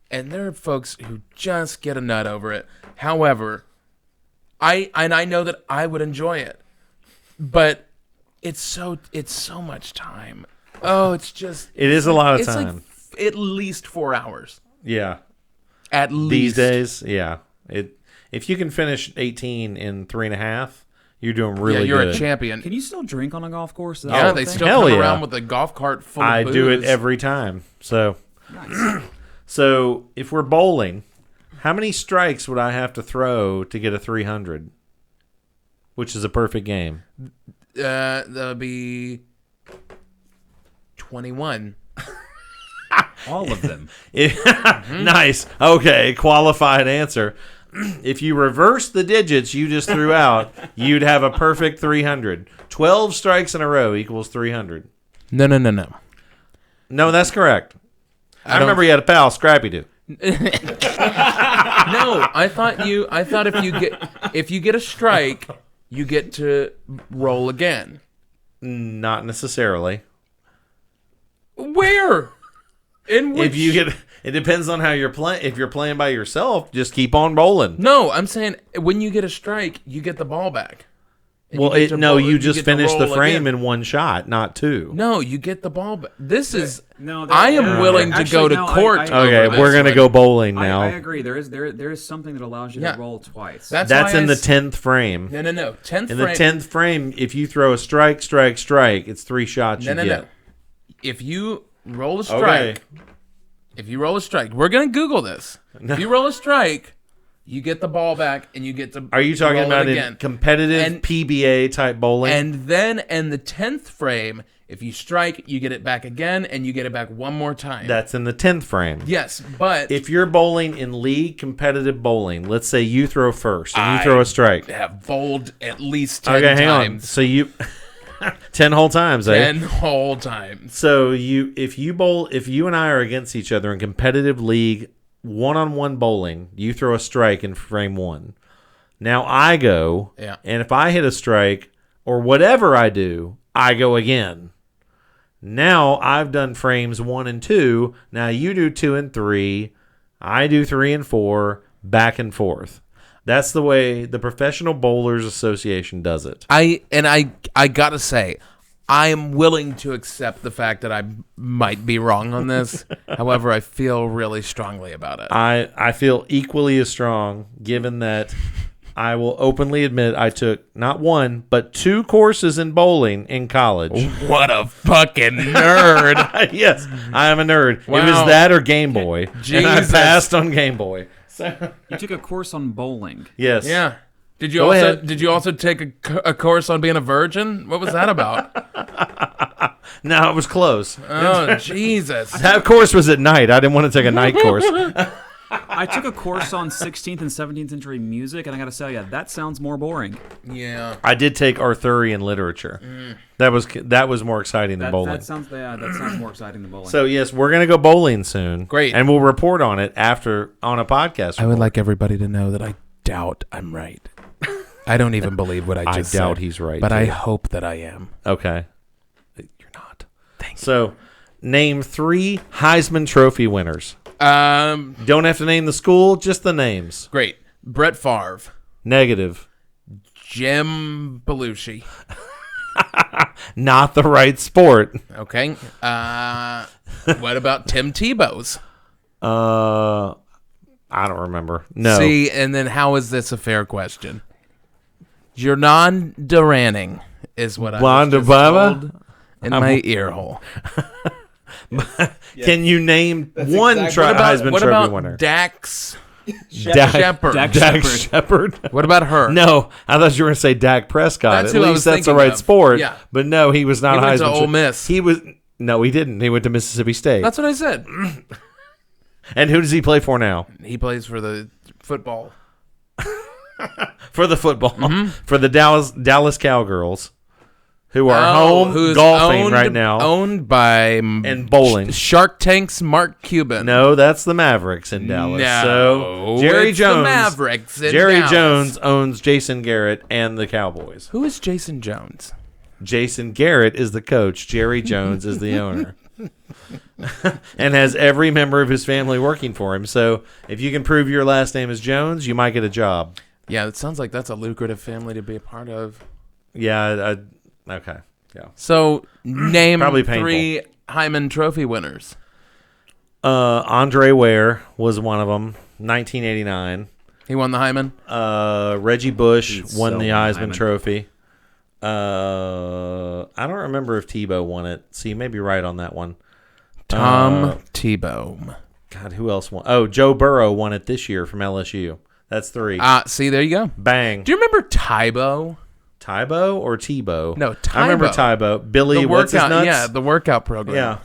[SPEAKER 4] and there are folks who just get a nut over it. However, I know that I would enjoy it, but it's so much time. Oh, it's just
[SPEAKER 2] It is a lot of
[SPEAKER 4] it's
[SPEAKER 2] time.
[SPEAKER 4] like at least 4 hours.
[SPEAKER 2] Yeah.
[SPEAKER 4] At least
[SPEAKER 2] These days, yeah. If you can finish 18 in 3.5, you're doing really
[SPEAKER 4] you're
[SPEAKER 2] good.
[SPEAKER 4] a champion.
[SPEAKER 3] Can you still drink on a golf course? Is that
[SPEAKER 4] Yeah,
[SPEAKER 3] a
[SPEAKER 4] they
[SPEAKER 3] thing?
[SPEAKER 4] still
[SPEAKER 2] Hell
[SPEAKER 4] come
[SPEAKER 2] yeah.
[SPEAKER 4] around with a golf cart full of
[SPEAKER 2] I
[SPEAKER 4] booze.
[SPEAKER 2] do it every time. So,
[SPEAKER 3] Nice.
[SPEAKER 2] so if we're bowling, how many strikes would I have to throw to get a 300? Which is a perfect game.
[SPEAKER 4] That'll be 21.
[SPEAKER 3] All of them.
[SPEAKER 2] Nice. Okay, qualified answer. If you reverse the digits you just threw out, you'd have a perfect 300. 12 strikes in a row equals 300.
[SPEAKER 4] No.
[SPEAKER 2] No, that's correct. I
[SPEAKER 4] don't-
[SPEAKER 2] remember you had a pal, Scrappy Doo.
[SPEAKER 4] No, I thought if you get a strike, you get to roll again.
[SPEAKER 2] Not necessarily.
[SPEAKER 4] Where? In which?
[SPEAKER 2] If you get, it depends on how you're playing. If you're playing by yourself, just keep on bowling.
[SPEAKER 4] No, I'm saying when you get a strike, you get the ball back. And
[SPEAKER 2] Well,
[SPEAKER 4] get to roll-
[SPEAKER 2] you just
[SPEAKER 4] get to
[SPEAKER 2] finished the
[SPEAKER 4] roll
[SPEAKER 2] frame
[SPEAKER 4] again.
[SPEAKER 2] in one shot, not two.
[SPEAKER 4] No, you get the ball back. This is.
[SPEAKER 3] No,
[SPEAKER 4] I am willing to go to court.
[SPEAKER 2] Okay,
[SPEAKER 4] over
[SPEAKER 2] we're
[SPEAKER 4] this
[SPEAKER 2] gonna
[SPEAKER 4] one.
[SPEAKER 2] go bowling now.
[SPEAKER 3] I agree. There is something that allows you
[SPEAKER 4] Yeah.
[SPEAKER 3] to roll twice.
[SPEAKER 4] That's
[SPEAKER 2] That's
[SPEAKER 4] why
[SPEAKER 2] in
[SPEAKER 4] I
[SPEAKER 2] the
[SPEAKER 4] s-
[SPEAKER 2] 10th frame.
[SPEAKER 4] No. 10th
[SPEAKER 2] In
[SPEAKER 4] frame.
[SPEAKER 2] the 10th frame, if you throw a strike, it's 3 shots you
[SPEAKER 4] No.
[SPEAKER 2] get.
[SPEAKER 4] If you roll a strike,
[SPEAKER 2] Okay.
[SPEAKER 4] we're gonna Google this. If you roll a strike, you get the ball back, and you get to.
[SPEAKER 2] Are you talking
[SPEAKER 4] roll
[SPEAKER 2] about
[SPEAKER 4] it
[SPEAKER 2] in
[SPEAKER 4] again?
[SPEAKER 2] competitive
[SPEAKER 4] And-
[SPEAKER 2] PBA type bowling?
[SPEAKER 4] And then in the 10th frame, if you strike, you get it back again, and you get it back one more time.
[SPEAKER 2] That's in the 10th frame.
[SPEAKER 4] Yes, but
[SPEAKER 2] If you're bowling in league competitive bowling, let's say you throw first and you throw a strike.
[SPEAKER 4] have bowled at least 10
[SPEAKER 2] Okay, hang on.
[SPEAKER 4] times.
[SPEAKER 2] So you 10 whole times,
[SPEAKER 4] 10 whole times.
[SPEAKER 2] So if you and I are against each other in competitive league one-on-one bowling, you throw a strike in frame 1. Now I go,
[SPEAKER 4] Yeah.
[SPEAKER 2] and if I hit a strike or whatever I do, I go again. Now I've done frames 1 and 2. Now you do 2 and 3. I do 3 and 4. Back and forth. That's the way the Professional Bowlers Association does it.
[SPEAKER 4] I gotta say, I am willing to accept the fact that I might be wrong on this. However, I feel really strongly about it.
[SPEAKER 2] I feel equally as strong, given that I will openly admit I took not 1, but 2 courses in bowling in college.
[SPEAKER 4] What a fucking nerd.
[SPEAKER 2] Yes, I am a nerd. It
[SPEAKER 4] Wow.
[SPEAKER 2] was that or Game Boy. And I
[SPEAKER 4] Jesus.
[SPEAKER 2] passed on Game Boy. So,
[SPEAKER 3] You took a course on bowling.
[SPEAKER 2] yes.
[SPEAKER 4] Yeah. Did you
[SPEAKER 2] Go
[SPEAKER 4] also
[SPEAKER 2] ahead.
[SPEAKER 4] did you also take a course on being a virgin? What was that about?
[SPEAKER 2] No, it was close.
[SPEAKER 4] Oh, Jesus.
[SPEAKER 2] That course was at night. I didn't want to take a night course.
[SPEAKER 3] I took a course on 16th and 17th century music, and I got to tell you, that sounds more boring.
[SPEAKER 4] Yeah.
[SPEAKER 2] I did take Arthurian literature. That was more exciting than bowling.
[SPEAKER 3] That sounds more exciting than bowling.
[SPEAKER 2] So yes, we're gonna go bowling soon.
[SPEAKER 4] Great.
[SPEAKER 2] and we'll report on it after on a podcast.
[SPEAKER 4] I would like everybody to know that I doubt I'm right. I don't even believe what I
[SPEAKER 2] I
[SPEAKER 4] just
[SPEAKER 2] doubt
[SPEAKER 4] said,
[SPEAKER 2] he's right.
[SPEAKER 4] but
[SPEAKER 2] too.
[SPEAKER 4] I hope that I am.
[SPEAKER 2] Okay.
[SPEAKER 4] You're not. Thank
[SPEAKER 2] So, name 3 Heisman Trophy winners.
[SPEAKER 4] you.
[SPEAKER 2] Don't have to name the school, just the names.
[SPEAKER 4] Great. Brett Favre,
[SPEAKER 2] Negative.
[SPEAKER 4] Jim Belushi.
[SPEAKER 2] Not the right sport.
[SPEAKER 4] Okay. What about Tim Tebow's?
[SPEAKER 2] I don't remember. No.
[SPEAKER 4] See, and then how is this a fair question? Jernan Duranning is what I was
[SPEAKER 2] Wanda
[SPEAKER 4] just
[SPEAKER 2] Baba?
[SPEAKER 4] told in my ear hole.
[SPEAKER 2] Can you name one Heisman
[SPEAKER 4] What
[SPEAKER 2] Trophy
[SPEAKER 4] about
[SPEAKER 2] winner?
[SPEAKER 4] Dax
[SPEAKER 2] Dak
[SPEAKER 4] Shepard?
[SPEAKER 2] Dak Shepard.
[SPEAKER 4] What about her?
[SPEAKER 2] No, I thought you were going to say Dak Prescott.
[SPEAKER 4] That's
[SPEAKER 2] At
[SPEAKER 4] who I
[SPEAKER 2] least
[SPEAKER 4] was
[SPEAKER 2] that's the
[SPEAKER 4] thinking
[SPEAKER 2] right
[SPEAKER 4] of.
[SPEAKER 2] sport.
[SPEAKER 4] Yeah.
[SPEAKER 2] But no, he was not
[SPEAKER 4] He
[SPEAKER 2] a
[SPEAKER 4] went to
[SPEAKER 2] Heisman.
[SPEAKER 4] Ole Miss.
[SPEAKER 2] He was. No, he didn't. He went to Mississippi State.
[SPEAKER 4] That's what I said.
[SPEAKER 2] And who does he play for now?
[SPEAKER 4] He plays for the football.
[SPEAKER 2] For the football.
[SPEAKER 4] Mm-hmm.
[SPEAKER 2] For the Dallas Cowgirls, who are home
[SPEAKER 4] who's
[SPEAKER 2] golfing right now.
[SPEAKER 4] Owned by
[SPEAKER 2] And bowling.
[SPEAKER 4] Shark Tank's Mark Cuban.
[SPEAKER 2] No, that's the Mavericks in Dallas.
[SPEAKER 4] No,
[SPEAKER 2] So Jerry
[SPEAKER 4] it's
[SPEAKER 2] Jones.
[SPEAKER 4] the Mavericks in
[SPEAKER 2] Jerry
[SPEAKER 4] Dallas.
[SPEAKER 2] Jones owns Jason Garrett and the Cowboys.
[SPEAKER 4] Who is Jason Jones?
[SPEAKER 2] Jason Garrett is the coach. Jerry Jones is the owner. And has every member of his family working for him. So if you can prove your last name is Jones, you might get a job.
[SPEAKER 4] Yeah, it sounds like that's a lucrative family to be a part of.
[SPEAKER 2] Yeah. Okay. Yeah.
[SPEAKER 4] So name
[SPEAKER 2] Probably painful.
[SPEAKER 4] 3 Hyman Trophy winners.
[SPEAKER 2] Andre Ware was one of them. 1989.
[SPEAKER 4] He won the Hyman.
[SPEAKER 2] Reggie Bush
[SPEAKER 3] He's
[SPEAKER 2] won
[SPEAKER 3] so
[SPEAKER 2] the Heisman
[SPEAKER 3] Hyman.
[SPEAKER 2] Trophy. I don't remember if Tebow won it. So you may be right on that one.
[SPEAKER 4] Tom Tebow.
[SPEAKER 2] God, who else won? Oh, Joe Burrow won it this year from LSU. That's 3.
[SPEAKER 4] See, there you go.
[SPEAKER 2] Bang.
[SPEAKER 4] Do you remember Tybo?
[SPEAKER 2] Tybo or Tebow?
[SPEAKER 4] No,
[SPEAKER 2] I remember
[SPEAKER 4] Tybo.
[SPEAKER 2] Tybo. Billy,
[SPEAKER 4] The
[SPEAKER 2] what's his
[SPEAKER 4] workout,
[SPEAKER 2] nuts?
[SPEAKER 4] yeah, the workout program.
[SPEAKER 2] Yeah.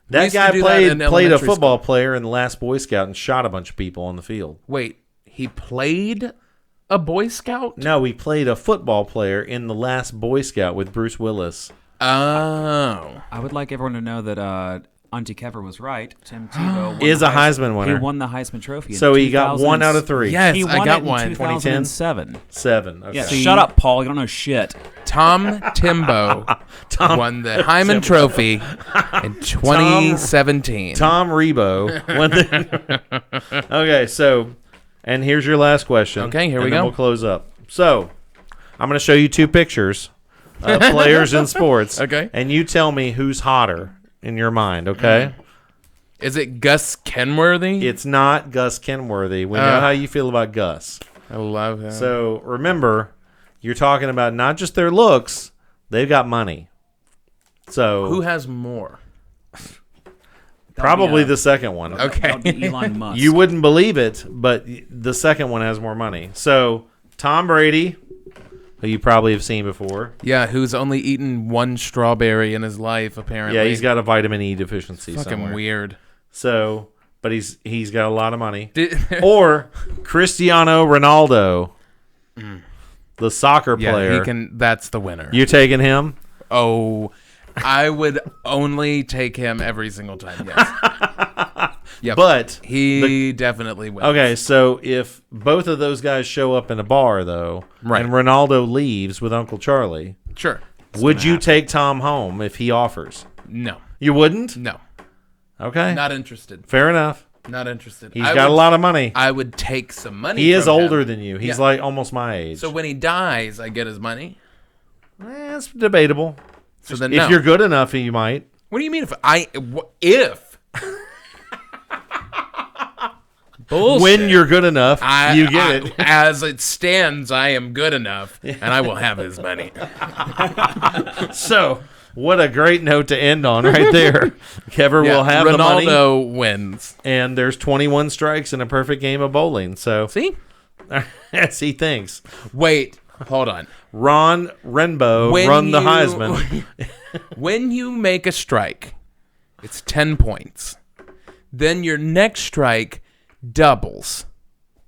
[SPEAKER 4] We
[SPEAKER 2] That
[SPEAKER 4] used to
[SPEAKER 2] guy
[SPEAKER 4] do that
[SPEAKER 2] played
[SPEAKER 4] in
[SPEAKER 2] a
[SPEAKER 4] elementary
[SPEAKER 2] football
[SPEAKER 4] school.
[SPEAKER 2] player in the last Boy Scout and shot a bunch of people on the field.
[SPEAKER 4] Wait, he played a Boy Scout?
[SPEAKER 2] No, he played a football player in the last Boy Scout with Bruce Willis.
[SPEAKER 4] Oh.
[SPEAKER 3] I would like everyone to know that Auntie Kever was right. Tim Tebow won
[SPEAKER 2] Is
[SPEAKER 3] the
[SPEAKER 2] a Heisman winner.
[SPEAKER 3] He won the Heisman Trophy.
[SPEAKER 2] So
[SPEAKER 3] in
[SPEAKER 2] he got
[SPEAKER 3] 2000
[SPEAKER 2] 1 out of 3.
[SPEAKER 4] Yes,
[SPEAKER 3] He
[SPEAKER 4] I
[SPEAKER 3] won
[SPEAKER 4] got
[SPEAKER 3] it in
[SPEAKER 4] one.
[SPEAKER 3] 2007.
[SPEAKER 2] 7. Okay.
[SPEAKER 3] Yeah,
[SPEAKER 4] See-
[SPEAKER 3] shut up, Paul. You don't know shit.
[SPEAKER 4] Tom Timbo won the Hyman Trophy in 2017.
[SPEAKER 2] Tom Rebo won the Okay, so and here's your last question.
[SPEAKER 4] Okay, here we
[SPEAKER 2] and then
[SPEAKER 4] go.
[SPEAKER 2] We'll close up. So, I'm going to show you 2 pictures of players in sports.
[SPEAKER 4] Okay.
[SPEAKER 2] And you tell me who's hotter in your mind, okay?
[SPEAKER 4] Is it Gus Kenworthy?
[SPEAKER 2] It's not Gus Kenworthy. We know how you feel about Gus.
[SPEAKER 4] I love him.
[SPEAKER 2] So remember, you're talking about not just their looks, they've got money. So
[SPEAKER 4] who has more?
[SPEAKER 2] probably the second one.
[SPEAKER 3] That would be Elon Musk.
[SPEAKER 2] You wouldn't believe it, but the second one has more money. So Tom Brady, who you probably have seen before.
[SPEAKER 4] Yeah, who's only eaten 1 strawberry in his life, apparently.
[SPEAKER 2] Yeah, he's got a vitamin E deficiency
[SPEAKER 4] fucking
[SPEAKER 2] somewhere.
[SPEAKER 4] weird.
[SPEAKER 2] So, but he's got a lot of money. Or Cristiano Ronaldo, the soccer player.
[SPEAKER 4] Yeah, he can. That's the winner.
[SPEAKER 2] You taking him?
[SPEAKER 4] Oh, I would only take him every single time. Yes. Yep.
[SPEAKER 2] But
[SPEAKER 4] he definitely wins.
[SPEAKER 2] okay, so if both of those guys show up in a bar, though,
[SPEAKER 4] Right.
[SPEAKER 2] and Ronaldo leaves with Uncle Charlie,
[SPEAKER 4] Sure.
[SPEAKER 2] would you take Tom home if he offers?
[SPEAKER 4] No.
[SPEAKER 2] You wouldn't?
[SPEAKER 4] No.
[SPEAKER 2] Okay.
[SPEAKER 4] Not interested.
[SPEAKER 2] Fair enough.
[SPEAKER 4] Not interested.
[SPEAKER 2] He's got a lot of money.
[SPEAKER 4] I would take some money.
[SPEAKER 2] He is
[SPEAKER 4] from
[SPEAKER 2] older
[SPEAKER 4] him.
[SPEAKER 2] than you. He's
[SPEAKER 4] Yeah.
[SPEAKER 2] like almost my age.
[SPEAKER 4] So when he dies, I get his money.
[SPEAKER 2] It's debatable.
[SPEAKER 4] So then,
[SPEAKER 2] If
[SPEAKER 4] no.
[SPEAKER 2] you're good enough, you might.
[SPEAKER 4] What do you mean if? Bullshit.
[SPEAKER 2] When you're good enough, you get it.
[SPEAKER 4] As it stands, I am good enough, and I will have his money.
[SPEAKER 2] So, what a great note to end on right there. Kevin will have the money.
[SPEAKER 4] Ronaldo wins.
[SPEAKER 2] And there's 21 strikes in a perfect game of bowling. So,
[SPEAKER 4] See?
[SPEAKER 2] as he thinks.
[SPEAKER 4] Wait. Hold on.
[SPEAKER 2] Ron Renbo run the Heisman.
[SPEAKER 4] When you make a strike, it's 10 points. Then your next strike doubles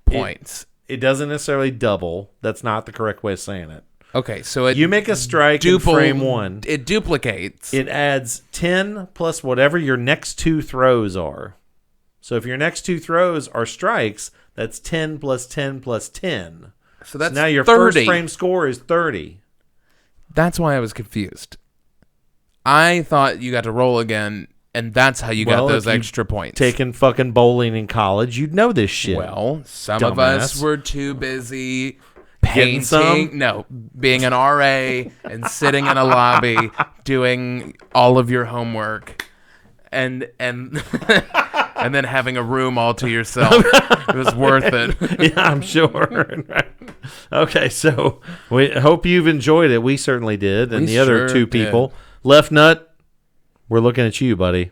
[SPEAKER 4] points.
[SPEAKER 2] It doesn't necessarily double. That's not the correct way of saying it.
[SPEAKER 4] Okay, so it
[SPEAKER 2] You make a strike in frame 1.
[SPEAKER 4] It duplicates.
[SPEAKER 2] It adds 10 plus whatever your next 2 throws are. So if your next 2 throws are strikes, that's 10 plus 10 plus 10.
[SPEAKER 4] so that's
[SPEAKER 2] Now your
[SPEAKER 4] 30.
[SPEAKER 2] first frame score is 30.
[SPEAKER 4] That's why I was confused. I thought you got to roll again, and that's how you
[SPEAKER 2] Well,
[SPEAKER 4] got those
[SPEAKER 2] if you
[SPEAKER 4] extra points.
[SPEAKER 2] Taking fucking bowling in college, you'd know this shit.
[SPEAKER 4] Well, some of us
[SPEAKER 2] Dumbass.
[SPEAKER 4] were too busy
[SPEAKER 2] Getting some?
[SPEAKER 4] painting. No, being an RA and sitting in a lobby doing all of your homework, and and then having a room all to yourself. It was worth it.
[SPEAKER 2] Yeah, I'm sure. Okay, so we hope you've enjoyed it. We certainly did, and
[SPEAKER 4] We
[SPEAKER 2] the other
[SPEAKER 4] sure
[SPEAKER 2] 2 people. Left Nut, we're looking at you, buddy.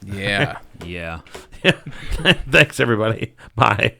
[SPEAKER 4] Yeah.
[SPEAKER 3] Yeah.
[SPEAKER 2] Thanks, everybody. Bye.